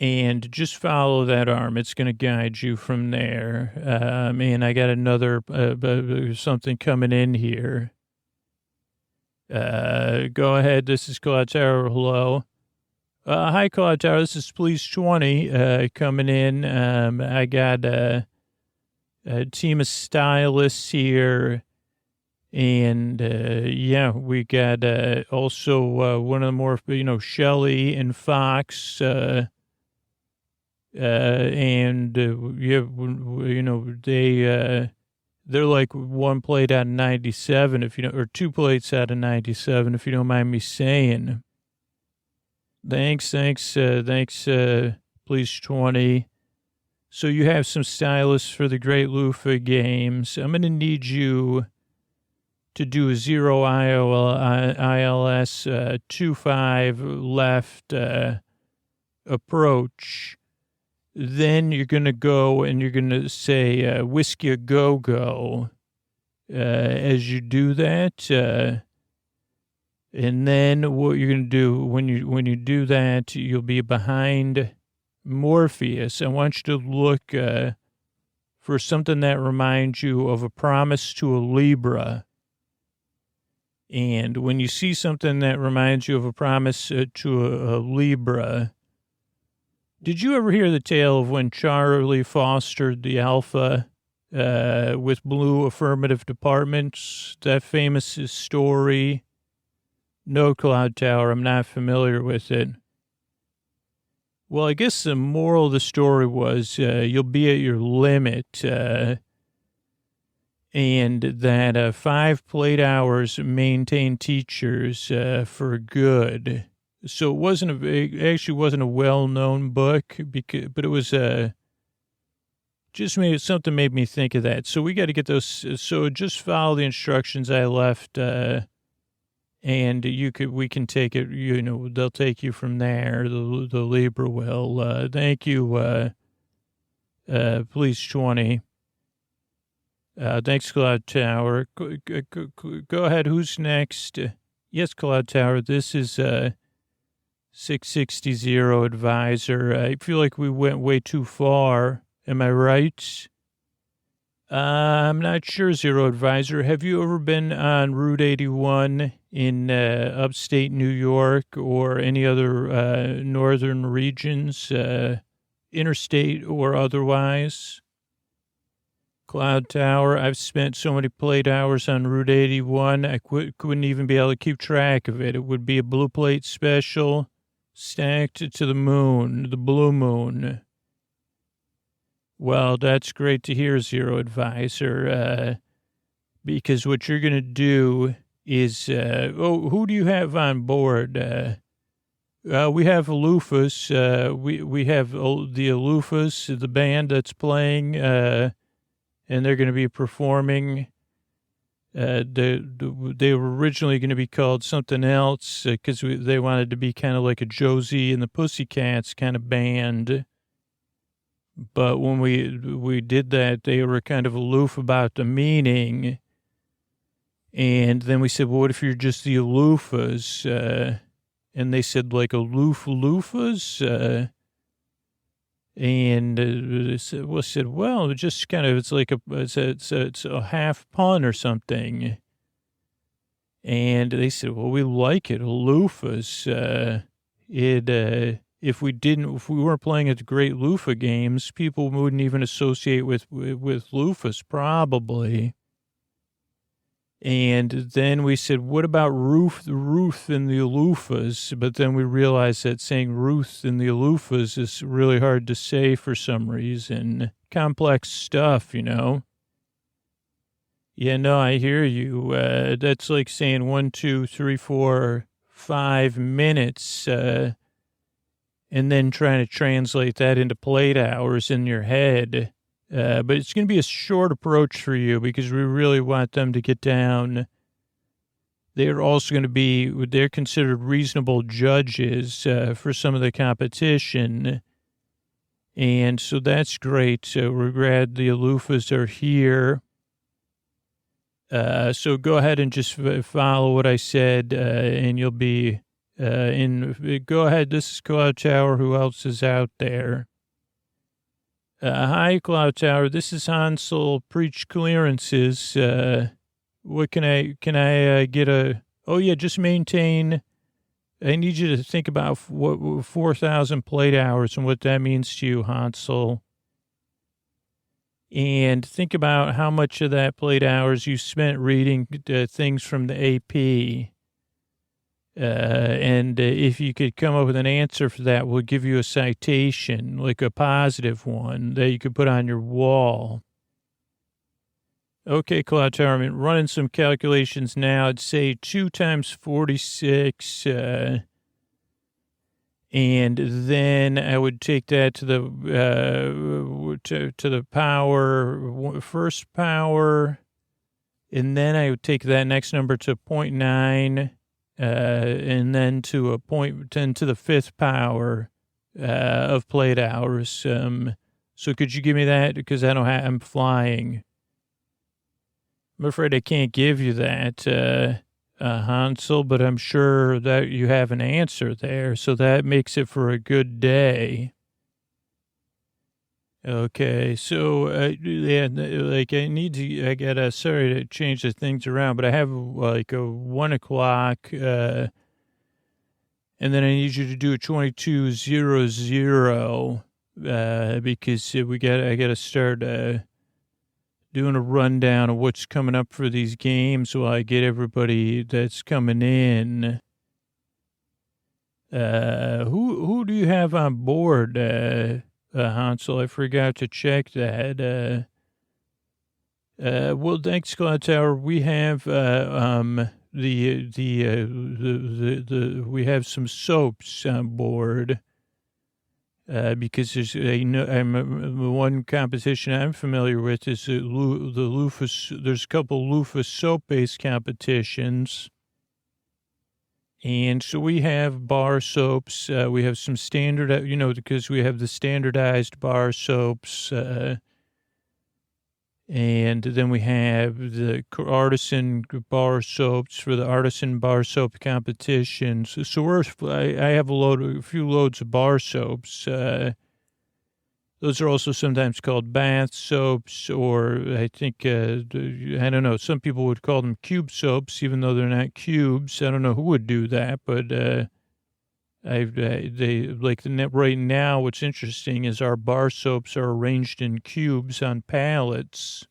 And just follow that arm. It's going to guide you from there. And I got another something coming in here. Go ahead. This is Cloud Tower. Hello. Hi, Cloud Tower. This is Police 20 coming in. I got a team of stylists here. And, we got also one of the more, Shelley and Fox. They're like one plate out of 97, or 2 plates out of 97, if you don't mind me saying. Thanks, Police 20. So you have some stylists for the Great Loofah games. I'm going to need you to do a 0 ILS 25 left approach. Then you're going to go and you're going to say whiskey a go-go as you do that. And then what you're going to do when you do that, you'll be behind Morpheus. I want you to look for something that reminds you of a promise to a Libra. And when you see something that reminds you of a promise to a Libra, did you ever hear the tale of when Charlie fostered the Alpha with blue affirmative departments? That famous story? No, Cloud Tower, I'm not familiar with it. Well, I guess the moral of the story was you'll be at your limit and that 5 plate hours maintain teachers for good. So it actually wasn't a well-known book, but it was something made me think of that. So we got to get those. So just follow the instructions I left, and we can take it. They'll take you from there. The Libra will. Thank you, Police 20. Thanks, Cloud Tower. Go ahead. Who's next? Yes, Cloud Tower. This is 660 advisor. I feel like we went way too far. Am I right? I'm not sure, Zero Advisor. Have you ever been on Route 81 in upstate New York or any other northern regions, interstate or otherwise? Cloud Tower, I've spent so many plate hours on Route 81, I couldn't even be able to keep track of it. It would be a blue plate special. Stacked to the moon, the blue moon. Well, that's great to hear, Zero Advisor, because what you're going to do is, who do you have on board? We have Loofahs. We have the Loofahs, the band that's playing, and they're going to be performing. They were originally going to be called something else because they wanted to be kind of like a Josie and the Pussycats kind of band. But when we did that, they were kind of aloof about the meaning. And then we said, well, what if you're just the Loofahs? And they said, like, Loofahs? And we said, well, it just kind of, it's a half pun or something. And they said, well, we like it, Loofahs. If we weren't playing at the Great Loofah games, people wouldn't even associate with Loofahs, probably. And then we said, what about Ruth and the Loofahs? But then we realized that saying Ruth and the Loofahs is really hard to say for some reason. Complex stuff, you know? Yeah, no, I hear you. That's like saying 1, 2, 3, 4, 5 minutes, and then trying to translate that into plate hours in your head. But it's going to be a short approach for you because we really want them to get down. They're also going to be, they're considered reasonable judges for some of the competition. And so that's great. So we're glad the Loofahs are here. So go ahead and just follow what I said, and you'll be in. Go ahead. This is Cloud Tower. Who else is out there? Hi, Cloud Tower. This is Hansel. Preach clearances. What can I get a? Oh yeah, just maintain. I need you to think about what 4,000 plate hours and what that means to you, Hansel. And think about how much of that plate hours you spent reading things from the AP. And if you could come up with an answer for that, we'll give you a citation, like a positive one that you could put on your wall. Okay, Cloud Tower, I'm running some calculations now. I'd say 2 times 46, and then I would take that to the power, first power, and then I would take that next number to 0.9, and then to a 0.10 to the 5th power of plate hours. So could you give me that? Because I don't have, I'm flying. I'm afraid I can't give you that, Hansel, but I'm sure that you have an answer there, so that makes it for a good day. Okay, so, yeah, like, sorry to change the things around, but I have, like, a 1 o'clock, and then I need you to do a 22:00, because I gotta start, doing a rundown of what's coming up for these games while I get everybody that's coming in. Who do you have on board, Hansel? I forgot to check that. Well, thanks, Cloud Tower. We have, we have some soaps on board. Because there's one competition I'm familiar with is the Loofah. There's a couple Loofah soap-based competitions, and so we have bar soaps. We have some standard, because we have the standardized bar soaps, and then we have the artisan bar soaps for the artisan bar soap competitions. So I have a few loads of bar soaps. Those are also sometimes called bath soaps, or I think, I don't know, some people would call them cube soaps, even though they're not cubes. I don't know who would do that, but right now, what's interesting is our bar soaps are arranged in cubes on pallets.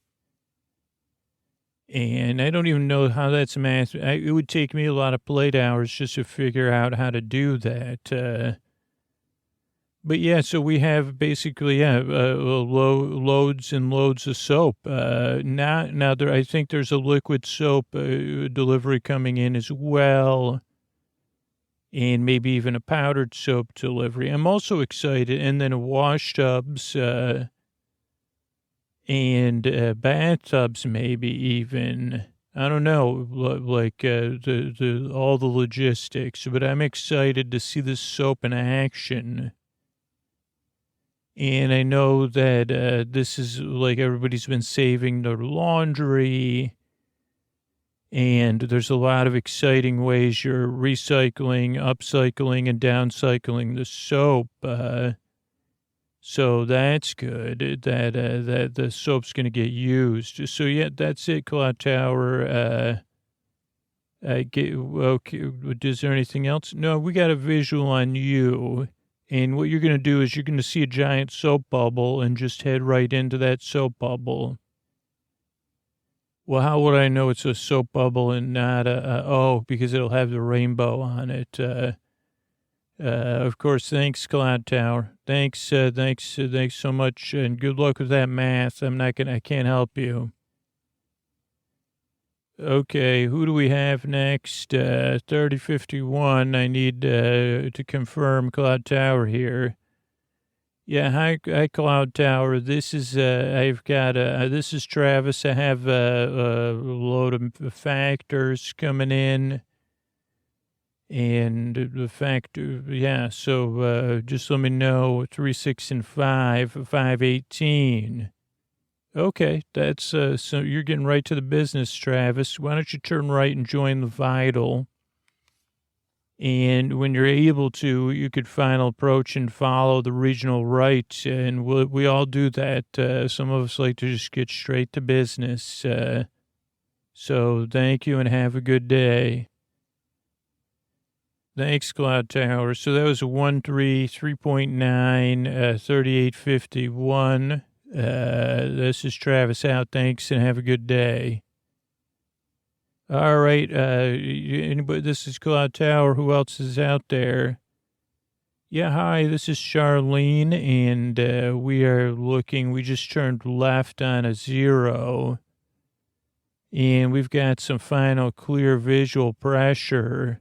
And I don't even know how that's math. It would take me a lot of plate hours just to figure out how to do that. But yeah, so we have basically, loads and loads of soap. Now I think there's a liquid soap delivery coming in as well. And maybe even a powdered soap delivery. I'm also excited. And then wash tubs, and bathtubs, maybe even. I don't know, like all the logistics. But I'm excited to see this soap in action. And I know that this is like everybody's been saving their laundry. And there's a lot of exciting ways you're recycling, upcycling, and downcycling the soap. So that's good that the soap's going to get used. So, yeah, that's it, Cloud Tower. Okay, is there anything else? No, we got a visual on you. And what you're going to do is you're going to see a giant soap bubble and just head right into that soap bubble. Well, how would I know it's a soap bubble and not because it'll have the rainbow on it. Of course, thanks, Cloud Tower. Thanks so much, and good luck with that math. I can't help you. Okay, who do we have next? 3051. I need to confirm Cloud Tower here. Yeah, hi, Cloud Tower. This is this is Travis. I have a load of factors coming in, and the factor, yeah. So just let me know 3, 6, and 5, 518. Okay, that's so you're getting right to the business, Travis. Why don't you turn right and join the Vital? And when you're able to, you could final approach and follow the regional right. And we all do that. Some of us like to just get straight to business. So thank you and have a good day. Thanks, Cloud Tower. So that was a 133.9, 3851. This is Travis out. Thanks and have a good day. All right. Anybody? This is Cloud Tower. Who else is out there? Yeah. Hi. This is Charlene, and we are looking. We just turned left on a 0, and we've got some final clear visual pressure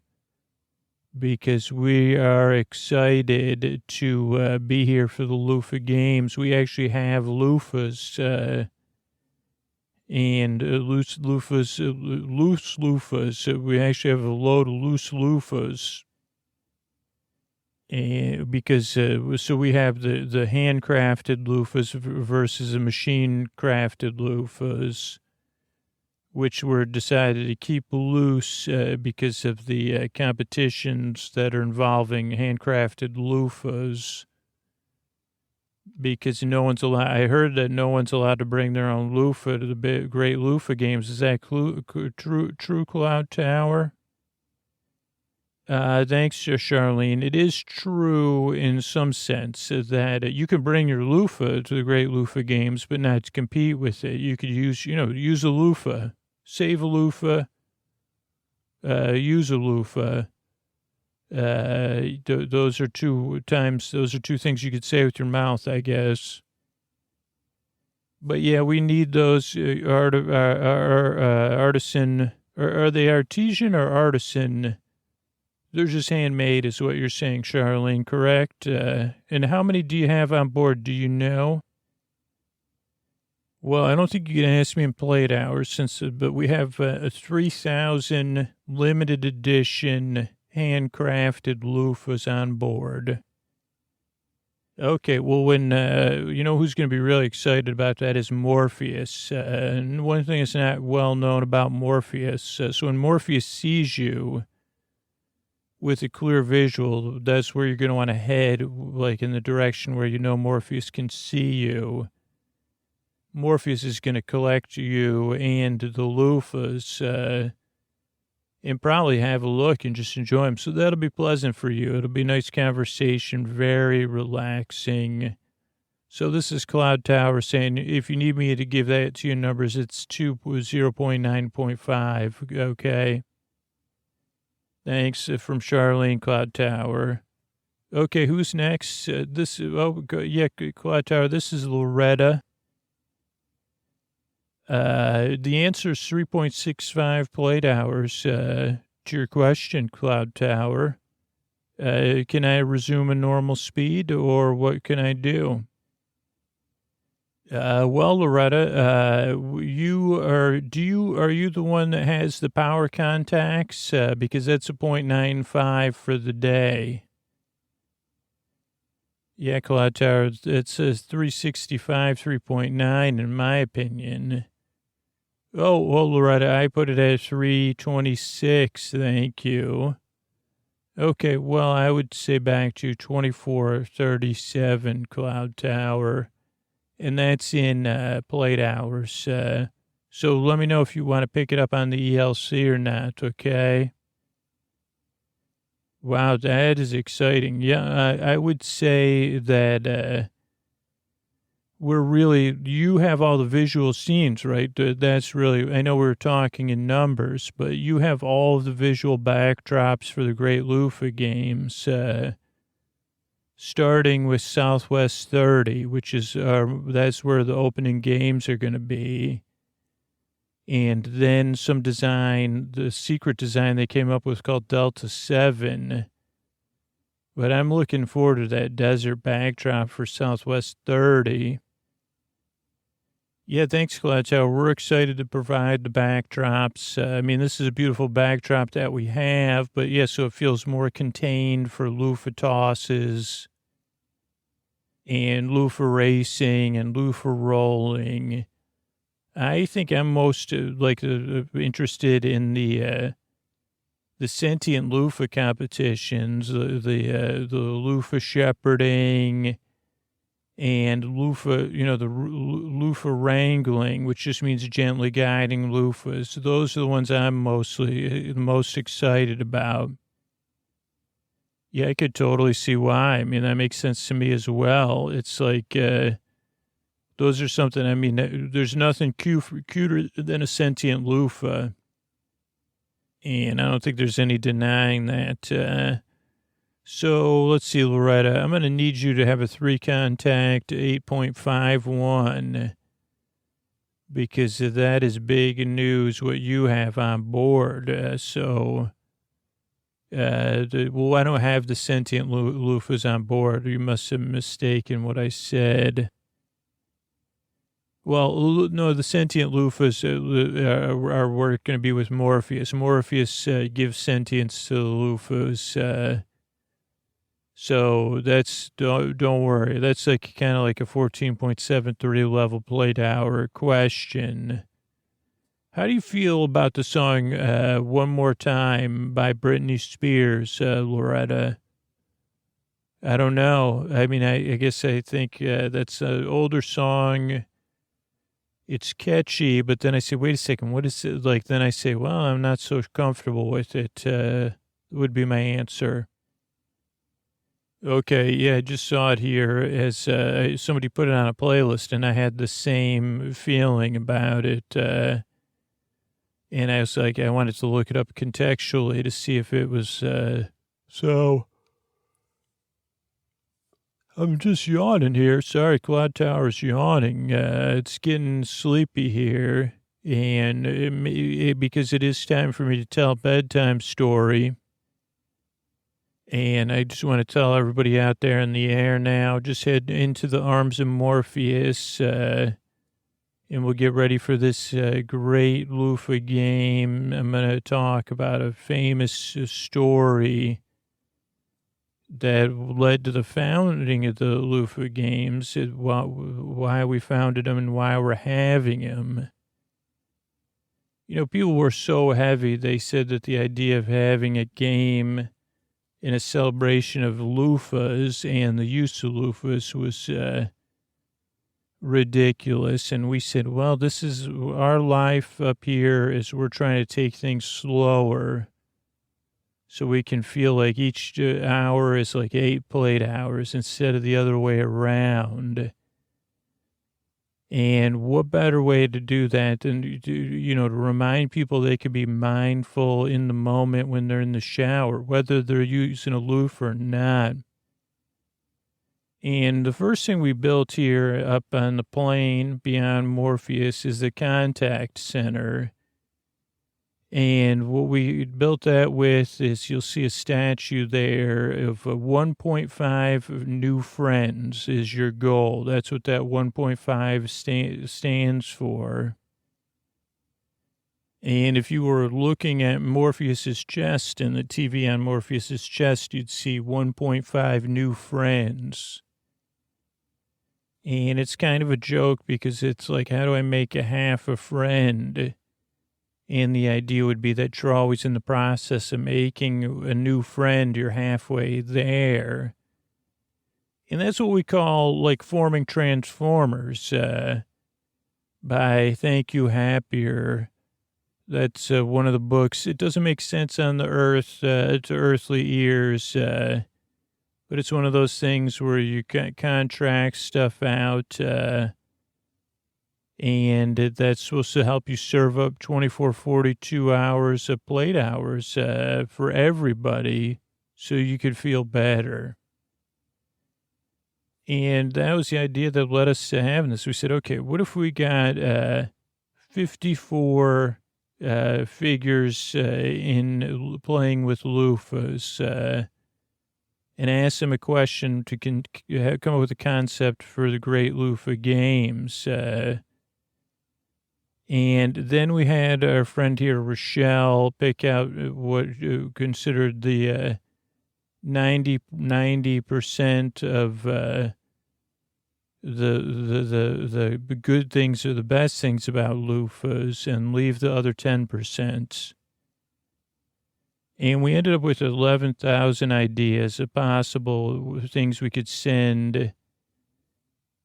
because we are excited to be here for the Loofah games. We actually have Loofahs. And loose loofahs. We actually have a load of loose loofahs. And because so we have the handcrafted loofahs versus the machine crafted loofahs, which were decided to keep loose because of the competitions that are involving handcrafted loofahs. Because no one's allowed. I heard that no one's allowed to bring their own loofah to the great loofah games. Is that true, Cloud Tower? Thanks, Charlene. It is true in some sense that you can bring your loofah to the great loofah games, but not to compete with it. You could use a loofah, save a loofah, use a loofah. Those are two things you could say with your mouth, I guess. But yeah, we need those artisan. Are they artesian or artisan? They're just handmade, is what you're saying, Charlene, correct? And how many do you have on board? Do you know? Well, I don't think you can ask me in plate hours, but we have a 3,000 limited edition handcrafted loofahs on board. Okay, well, when, who's going to be really excited about that is Morpheus. And one thing that's not well known about Morpheus, so when Morpheus sees you with a clear visual, that's where you're going to want to head, like in the direction where Morpheus can see you. Morpheus is going to collect you and the loofahs, and probably have a look and just enjoy them. So that'll be pleasant for you. It'll be a nice conversation, very relaxing. So this is Cloud Tower saying, if you need me to give that to your numbers, it's 0.9.5. Okay. Thanks from Charlene, Cloud Tower. Okay, who's next? Cloud Tower. This is Loretta. The answer is 3.65 plate hours to your question, Cloud Tower. Can I resume a normal speed, or what can I do? Well, Loretta, are you the one that has the power contacts? Because that's a 0.95 for the day. Yeah, Cloud Tower, it says 365, 3.9 in my opinion. Oh, well, Loretta, I put it at 326. Thank you. Okay, well, I would say back to 2437, Cloud Tower, and that's in plate hours. So let me know if you want to pick it up on the ELC or not, okay? Wow, that is exciting. Yeah, I would say that, you have all the visual scenes, right? That's really, I know we're talking in numbers, but you have all of the visual backdrops for the Great Loofah games, starting with Southwest 30, which is, that's where the opening games are going to be. And then some design, the secret design they came up with called Delta 7. But I'm looking forward to that desert backdrop for Southwest 30. Yeah, thanks, Cloudtower. We're excited to provide the backdrops. I mean, this is a beautiful backdrop that we have, but yeah, so it feels more contained for loofah tosses and loofah racing and loofah rolling. I think I'm most interested in the sentient loofah competitions, the loofah shepherding and loofah, the loofah wrangling, which just means gently guiding loofahs. Those are the ones I'm most excited about. Yeah, I could totally see why. I mean, that makes sense to me as well. It's like, those are something, I mean, there's nothing cuter than a sentient loofah. And I don't think there's any denying that. So let's see, Loretta, I'm going to need you to have a 3-contact 8.51 because that is big news what you have on board. Well, I don't have the sentient loofahs on board. You must have mistaken what I said. Well, no, the sentient loofahs are going to be with Morpheus. Morpheus gives sentience to the loofahs. So that's, don't worry. That's like kind of like a 14.73 level play hour question. How do you feel about the song One More Time by Britney Spears, Loretta? I don't know. I mean, I guess I think that's an older song. It's catchy, but then I say, wait a second, what is it like? Then I say, well, I'm not so comfortable with it, would be my answer. Okay, yeah, I just saw it here as somebody put it on a playlist, and I had the same feeling about it. And I was like, I wanted to look it up contextually to see if it was so. I'm just yawning here. Sorry, Cloud Tower's yawning. It's getting sleepy here, and because it is time for me to tell a bedtime story. And I just want to tell everybody out there in the air now, just head into the arms of Morpheus, and we'll get ready for this great loofah game. I'm going to talk about a famous story that led to the founding of the loofah games, why we founded them and why we're having them. People were so heavy, they said that the idea of having a game in a celebration of loofahs and the use of loofahs was ridiculous. And we said, well, this is our life up here is we're trying to take things slower so we can feel like each hour is like 8 plate hours instead of the other way around. And what better way to do that than, to remind people they can be mindful in the moment when they're in the shower, whether they're using a loofah or not. And the first thing we built here up on the plane beyond Morpheus is the contact center. And what we built that with is you'll see a statue there of 1.5 new friends is your goal. That's what that 1.5 stands for. And if you were looking at Morpheus's chest and the TV on Morpheus's chest, you'd see 1.5 new friends. And it's kind of a joke because it's like, how do I make a half a friend? And the idea would be that you're always in the process of making a new friend. You're halfway there. And that's what we call like forming transformers by Thank You Happier. That's one of the books. It doesn't make sense on the earth to earthly ears, but but it's one of those things where you contract stuff out, and that's supposed to help you serve up 24, 42 hours of plate hours for everybody so you could feel better. And that was the idea that led us to having this. We said, okay, what if we got 54 figures in playing with loofahs, and asked them a question to come up with a concept for the great loofah games. And then we had our friend here, Rochelle, pick out what considered the 90% of the good things or the best things about loofahs and leave the other 10%. And we ended up with 11,000 ideas of possible things we could send.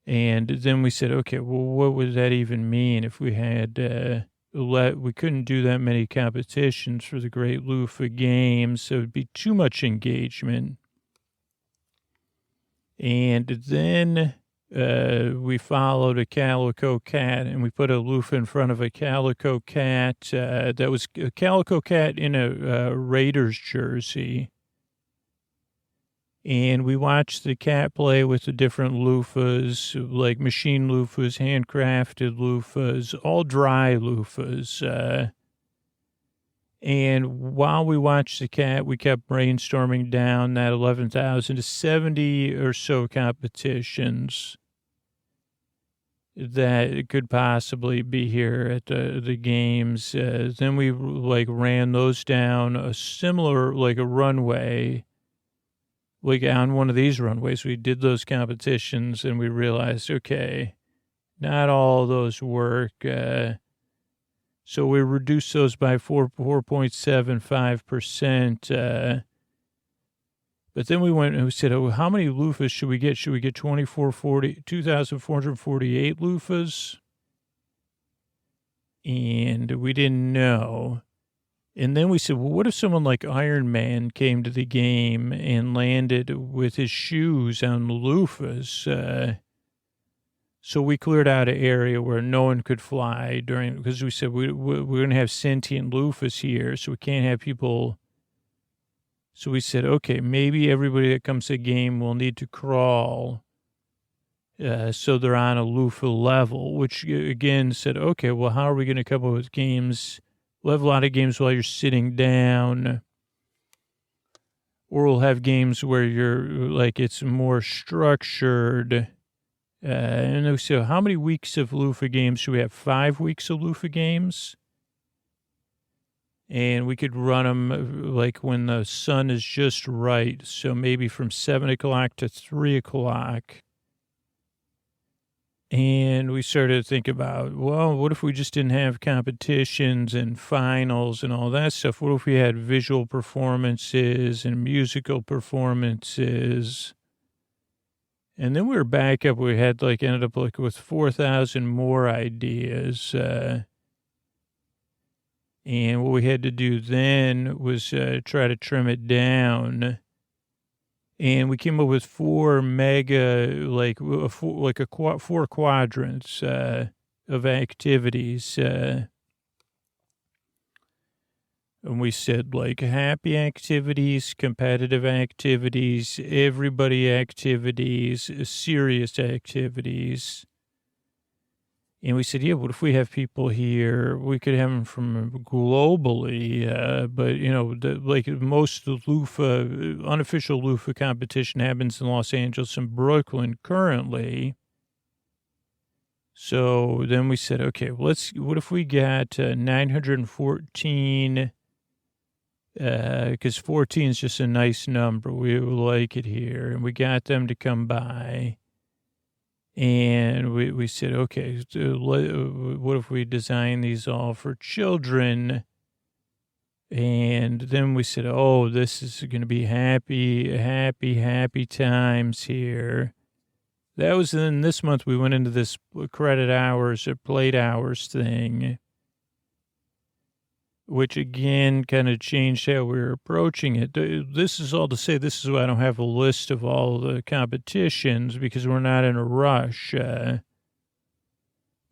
And then we said, okay, well, what would that even mean if we had, we couldn't do that many competitions for the great loofah games, so it'd be too much engagement. And then we followed a calico cat, and we put a loofah in front of a calico cat that was a calico cat in a Raiders jersey. And we watched the cat play with the different loofahs, like machine loofahs, handcrafted loofahs, all dry loofahs. And while we watched the cat, we kept brainstorming down that 11,000 to 70 or so competitions that could possibly be here at the games. Then we ran those down a similar, like a runway. Like on one of these runways, we did those competitions and we realized, okay, not all those work. So we reduced those by 4.75%. But then we went and we said, oh, how many loofahs should we get? Should we get 2,448 loofahs? And we didn't know. And then we said, well, what if someone like Iron Man came to the game and landed with his shoes on the loofahs? So we cleared out an area where no one could fly because we said we're going to have sentient loofahs here, so we can't have people. So we said, okay, maybe everybody that comes to the game will need to crawl. So they're on a loofah level, which again said, okay, well, how are we going to come up with games? We'll have a lot of games while you're sitting down, or we'll have games where you're like, it's more structured. And we said, how many weeks of loofah games should we have? 5 weeks of loofah games? And we could run them like when the sun is just right. So maybe from 7 o'clock to 3 o'clock. And we started to think about, well, what if we just didn't have competitions and finals and all that stuff? What if we had visual performances and musical performances? And then we were back up. We had ended up with 4,000 more ideas. And what we had to do then was try to trim it down. And we came up with 4 mega, four quadrants of activities. And we said happy activities, competitive activities, everybody activities, serious activities. And we said, yeah, what if we have people here? We could have them from globally, but, most of the loofah, unofficial loofah competition happens in Los Angeles and Brooklyn currently. So then we said, okay, what if we got 914, because 14 is just a nice number. We like it here. And we got them to come by. And we said, okay, what if we design these all for children? And then we said, oh, this is going to be happy times here. That was then this month we went into this credit hours or plate hours thing. which again kind of changed how we were approaching it. This is all to say, this is why I don't have a list of all the competitions, because we're not in a rush.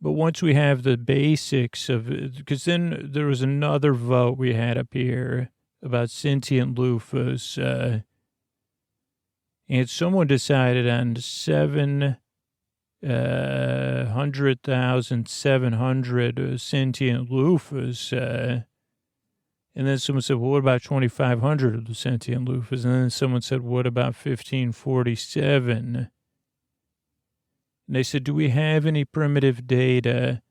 But once we have the basics of it, because then there was another vote we had up here about sentient loofahs, and someone decided on 700,700 sentient loofahs, and then someone said, well, what about 2,500 of the sentient loofahs? And then someone said, what about 1,547? And they said, do we have any primitive data,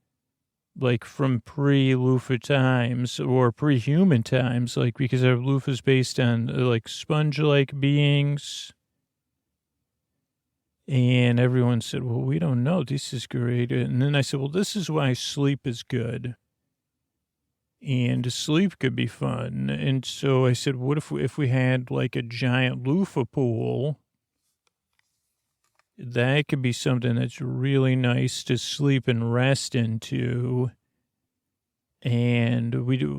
like from pre-loofah times or pre-human times? Like, because our loofah's based on like sponge-like beings. And everyone said, well, we don't know. This is great. And then I said, well, this is why sleep is good. And sleep could be fun. And so I said, what if we had like a giant loofah pool? That could be something that's really nice to sleep and rest into. And we do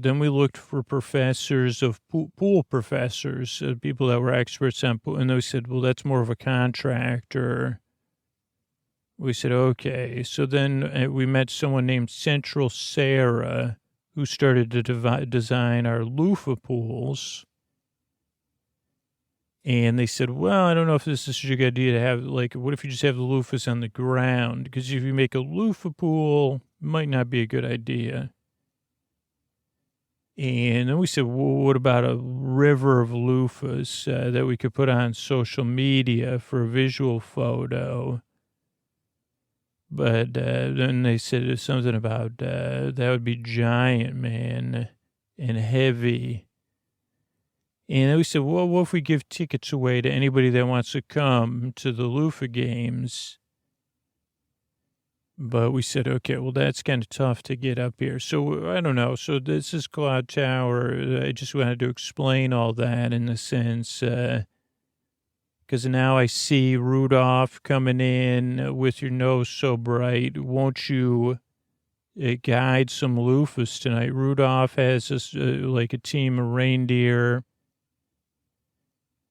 then we looked for professors of pool professors, people that were experts on pool. And they said, well, that's more of a contractor. We said, okay. So then we met someone named Central Sarah, who started to design our loofah pools. And they said, well, I don't know if this is a good idea to have, like, what if you just have the loofahs on the ground? Because if you make a loofah pool, it might not be a good idea. And then we said, well, what about a river of loofahs that we could put on social media for a visual photo? But then they said something about that would be giant, man, and heavy. And then we said, well, what if we give tickets away to anybody that wants to come to the Loofah games? But we said, okay, well, that's kind of tough to get up here. So I don't know. So this is Cloud Tower. I just wanted to explain all that in the sense, because now I see Rudolph coming in with your nose so bright. Won't you guide some loofahs tonight? Rudolph has this, like a team of reindeer.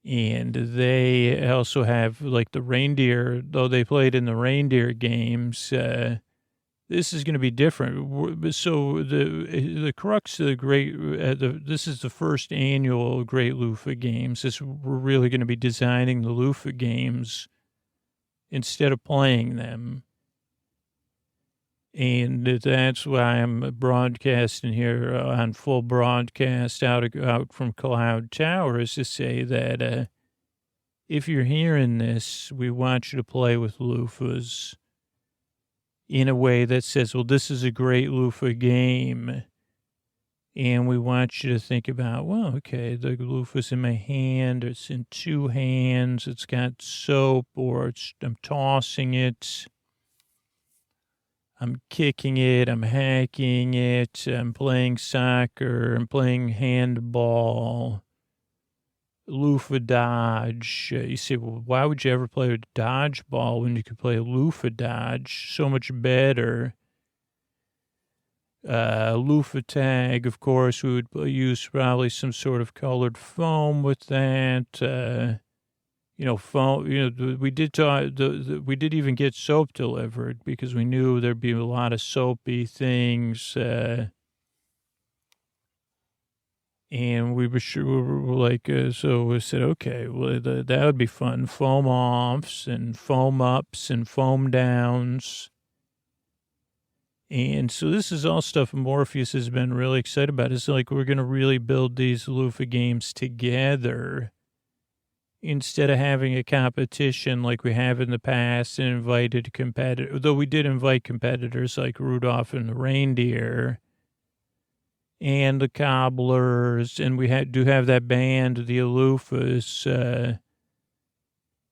And they also have like the reindeer, though they played in the reindeer games. This is going to be different. So the crux of the this is the first annual Great Loofah Games. We're really going to be designing the Loofah games instead of playing them. And that's why I'm broadcasting here on full broadcast out from Cloud Tower, is to say that if you're hearing this, we want you to play with loofahs in a way that says, well, this is a great loofah game. And we want you to think about, well, okay, the loofah's in my hand, or it's in two hands, it's got soap, or I'm tossing it. I'm kicking it, I'm hacking it, I'm playing soccer, I'm playing handball, loofah dodge. You say, well, why would you ever play a dodgeball when you could play a loofah dodge? So much better. Loofah tag, of course, we would use probably some sort of colored foam with that. Phone. We did we did even get soap delivered because we knew there'd be a lot of soapy things, and we were sure we were like, so we said, okay, well, that would be fun. Foam offs and foam ups and foam downs, and so this is all stuff Morpheus has been really excited about. It's like we're gonna really build these loofah games together, instead of having a competition like we have in the past and invited competitors, though we did invite competitors like Rudolph and the reindeer and the cobblers, and we do have that band, the Loofahs. And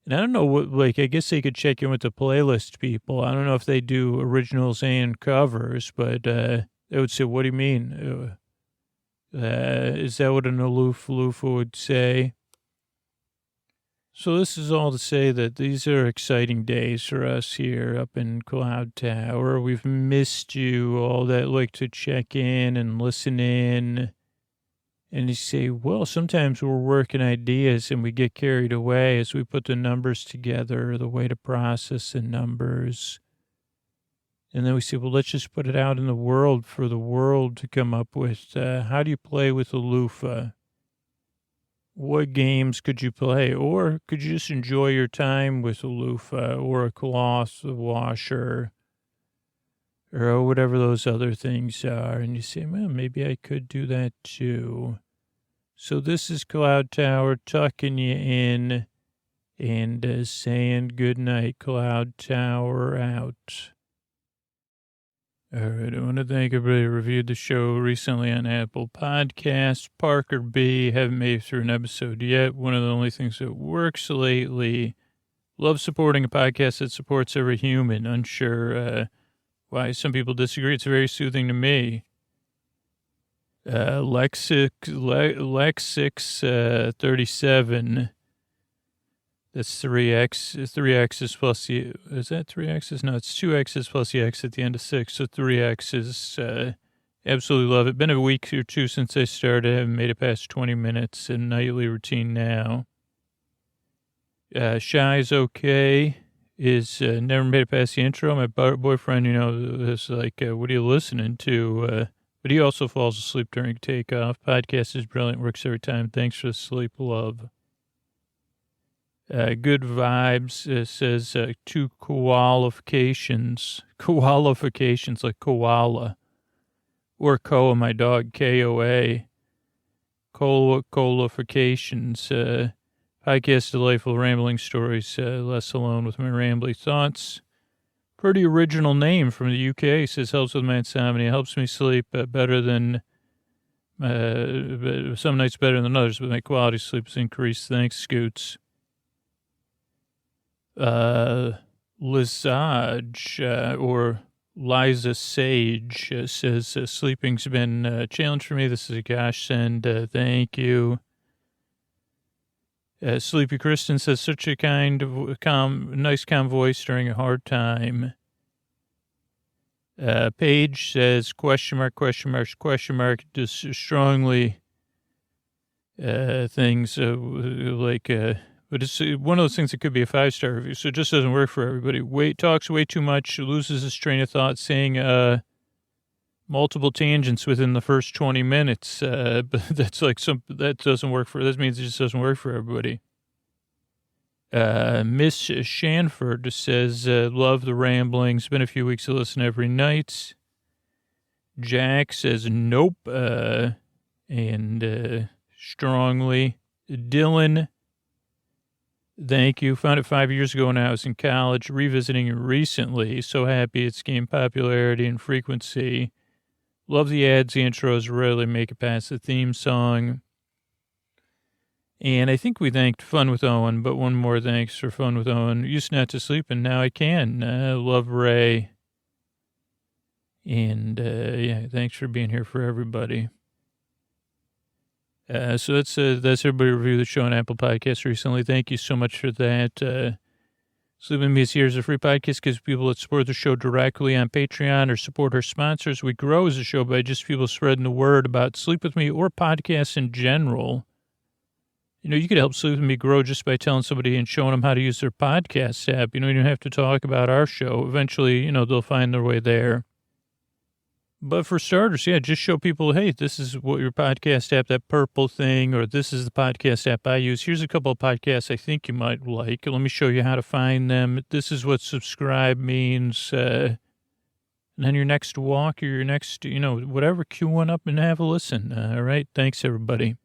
I don't know what, I guess they could check in with the playlist people. I don't know if they do originals and covers, but they would say, what do you mean? Is that what an aloof loofah would say? So this is all to say that these are exciting days for us here up in Cloud Tower. We've missed you all that like to check in and listen in. And you say, well, sometimes we're working ideas and we get carried away as we put the numbers together, the way to process the numbers. And then we say, well, let's just put it out in the world for the world to come up with. How do you play with a loofah? What games could you play? Or could you just enjoy your time with a loofah or a cloth washer or whatever those other things are? And you say, well, maybe I could do that too. So this is Cloud Tower tucking you in and saying good night, Cloud Tower out. All right, I want to thank everybody who reviewed the show recently on Apple Podcasts. Parker B. Haven't made it through an episode yet. One of the only things that works lately. Love supporting a podcast that supports every human. Unsure why some people disagree. It's very soothing to me. Lex637. That's 3 X's plus the, is that 3 X's? No, it's 2 X's plus the X at the end of 6. So 3 X's. Absolutely love it. Been a week or two since I started. I haven't made it past 20 minutes in nightly routine now. Shy's okay. Is never made it past the intro. My boyfriend, is like, what are you listening to? But he also falls asleep during takeoff. Podcast is brilliant. Works every time. Thanks for the sleep, love. Good vibes, says 2 qualifications like koala, or Koa, my dog, Koa, qualifications, podcast, delightful rambling stories, less alone with my rambly thoughts. Pretty original name from the UK, says helps with my insomnia, helps me sleep better than, some nights better than others, but my quality of sleep is increased. Thanks, Scoots. Lizage, or Liza Sage, says sleeping's been a challenge for me. This is a gosh send. Thank you. Sleepy Kristen says such a nice calm voice during a hard time. Paige says question mark, just strongly things like but it's one of those things that could be a 5-star review, so it just doesn't work for everybody. Talks way too much, loses his train of thought, saying multiple tangents within the first 20 minutes. But that's like that doesn't work that means it just doesn't work for everybody. Miss Shanford says, love the ramblings. Been a few weeks to listen every night. Jack says, nope, and strongly. Dylan, thank you. Found it 5 years ago when I was in college, revisiting it recently. So happy it's gained popularity and frequency. Love the ads, the intros rarely make it past the theme song. And I think we thanked Fun with Owen, but one more thanks for Fun with Owen. Used not to sleep, and now I can. Love Ray. And, thanks for being here for everybody. So that's everybody review the show on Apple Podcasts recently. Thank you so much for that. Sleep With Me is here as a free podcast because people that support the show directly on Patreon or support our sponsors. We grow as a show by just people spreading the word about Sleep With Me or podcasts in general. You could help Sleep With Me grow just by telling somebody and showing them how to use their podcast app. You don't have to talk about our show. Eventually, they'll find their way there. But for starters, just show people, hey, this is what your podcast app, that purple thing, or this is the podcast app I use. Here's a couple of podcasts I think you might like. Let me show you how to find them. This is what subscribe means. And then your next walk or your next, whatever, queue one up and have a listen. All right. Thanks, everybody.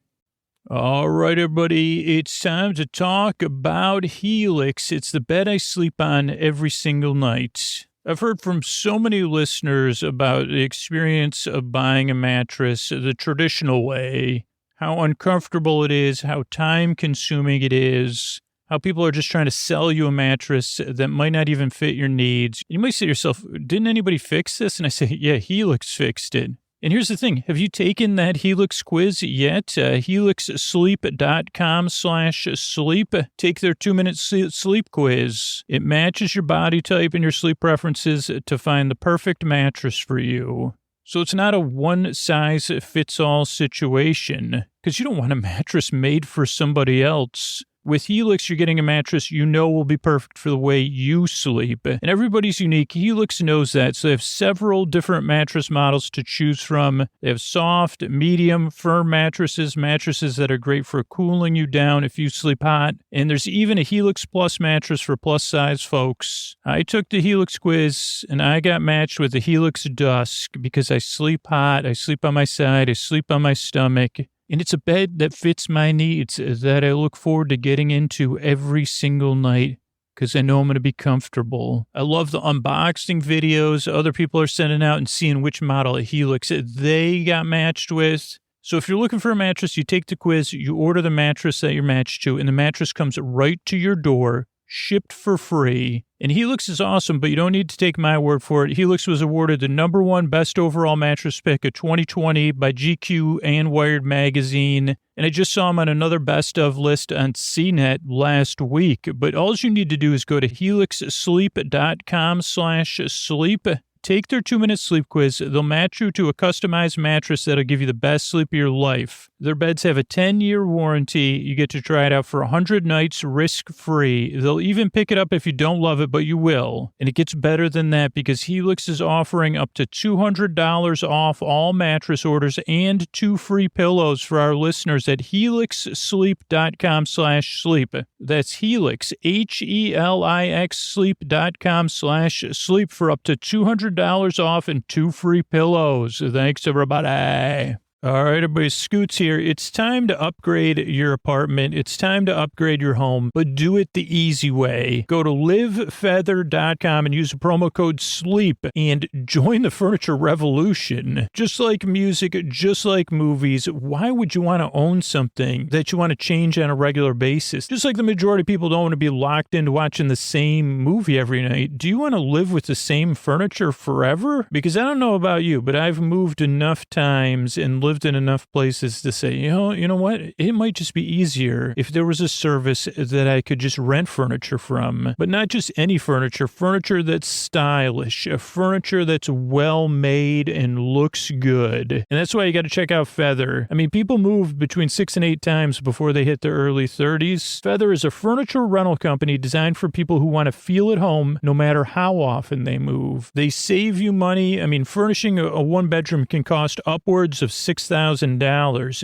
All right, everybody. It's time to talk about Helix. It's the bed I sleep on every single night. I've heard from so many listeners about the experience of buying a mattress the traditional way, how uncomfortable it is, how time-consuming it is, how people are just trying to sell you a mattress that might not even fit your needs. You might say to yourself, didn't anybody fix this? And I say, yeah, Helix fixed it. And here's the thing. Have you taken that Helix quiz yet? HelixSleep.com/sleep. Take their 2-minute sleep quiz. It matches your body type and your sleep preferences to find the perfect mattress for you. So it's not a one-size-fits-all situation, because you don't want a mattress made for somebody else. With Helix, you're getting a mattress you know will be perfect for the way you sleep. And everybody's unique. Helix knows that. So they have several different mattress models to choose from. They have soft, medium, firm mattresses that are great for cooling you down if you sleep hot. And there's even a Helix Plus mattress for plus-size folks. I took the Helix quiz, and I got matched with the Helix Dusk because I sleep hot, I sleep on my side, I sleep on my stomach. And it's a bed that fits my needs that I look forward to getting into every single night because I know I'm going to be comfortable. I love the unboxing videos other people are sending out and seeing which model of Helix they got matched with. So if you're looking for a mattress, you take the quiz, you order the mattress that you're matched to, and the mattress comes right to your door, shipped for free. And Helix is awesome, but you don't need to take my word for it. Helix was awarded the #1 best overall mattress pick of 2020 by GQ and Wired magazine. And I just saw them on another best of list on CNET last week. But all you need to do is go to HelixSleep.com/sleep. Take their 2-minute sleep quiz. They'll match you to a customized mattress that'll give you the best sleep of your life. Their beds have a 10-year warranty. You get to try it out for 100 nights risk-free. They'll even pick it up if you don't love it, but you will. And it gets better than that because Helix is offering up to $200 off all mattress orders and 2 free pillows for our listeners at HelixSleep.com/sleep. That's Helix, HELIX sleep.com/sleep for up to $200 off and 2 free pillows. Thanks, everybody. All right, everybody, Scoots here. It's time to upgrade your apartment. It's time to upgrade your home, but do it the easy way. Go to livefeather.com and use the promo code SLEEP and join the furniture revolution. Just like music, just like movies, why would you want to own something that you want to change on a regular basis? Just like the majority of people don't want to be locked into watching the same movie every night, do you want to live with the same furniture forever? Because I don't know about you, but I've moved enough times and lived in enough places to say, you know what? It might just be easier if there was a service that I could just rent furniture from, but not just any furniture that's stylish, furniture that's well made and looks good. And that's why you got to check out Feather. I mean, people move between 6 and 8 times before they hit their early 30s. Feather is a furniture rental company designed for people who want to feel at home no matter how often they move. They save you money. I mean, furnishing a 1-bedroom can cost upwards of $6,000.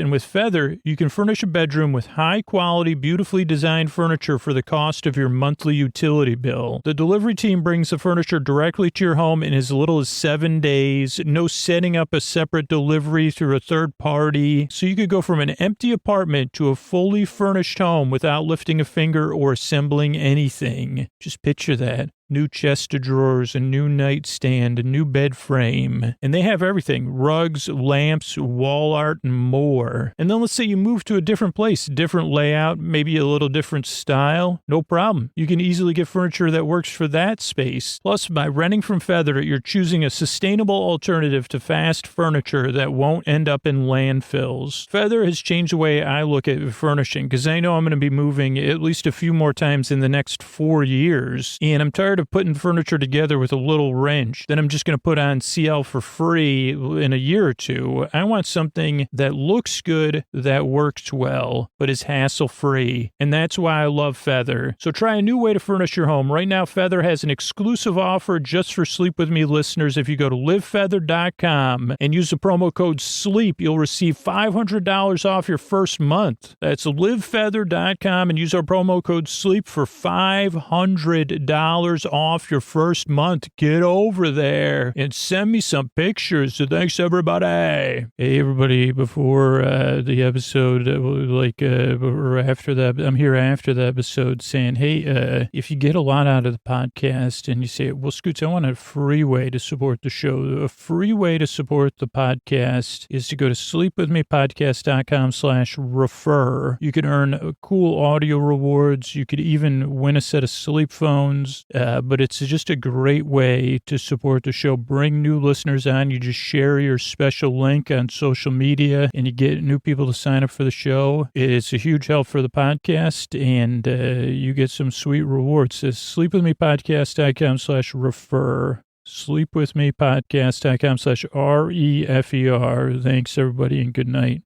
And with Feather, you can furnish a bedroom with high-quality, beautifully designed furniture for the cost of your monthly utility bill. The delivery team brings the furniture directly to your home in as little as 7 days. No setting up a separate delivery through a third party. So you could go from an empty apartment to a fully furnished home without lifting a finger or assembling anything. Just picture that. New chest of drawers, a new nightstand, a new bed frame. And they have everything. Rugs, lamps, wall art, and more. And then let's say you move to a different place, different layout, maybe a little different style. No problem. You can easily get furniture that works for that space. Plus, by renting from Feather, you're choosing a sustainable alternative to fast furniture that won't end up in landfills. Feather has changed the way I look at furnishing because I know I'm going to be moving at least a few more times in the next 4 years. And I'm tired of putting furniture together with a little wrench that I'm just going to put on CL for free in a year or two. I want something that looks good, that works well, but is hassle-free. And that's why I love Feather. So try a new way to furnish your home. Right now, Feather has an exclusive offer just for Sleep With Me listeners. If you go to livefeather.com and use the promo code SLEEP, you'll receive $500 off your first month. That's livefeather.com and use our promo code SLEEP for $500 off your first month. Get over there and send me some pictures. So thanks, everybody. Hey, everybody, before the episode, or after that, I'm here after the episode saying, hey, if you get a lot out of the podcast and you say, well, Scoots, I want a free way to support the show. A free way to support the podcast is to go to sleepwithmepodcast.com/refer. You can earn cool audio rewards. You could even win a set of sleep phones. But it's just a great way to support the show, bring new listeners on. You just share your special link on social media and you get new people to sign up for the show. It's a huge help for the podcast, and you get some sweet rewards. It's sleepwithmepodcast.com/refer. Sleepwithmepodcast.com/REFER. Thanks, everybody, and good night.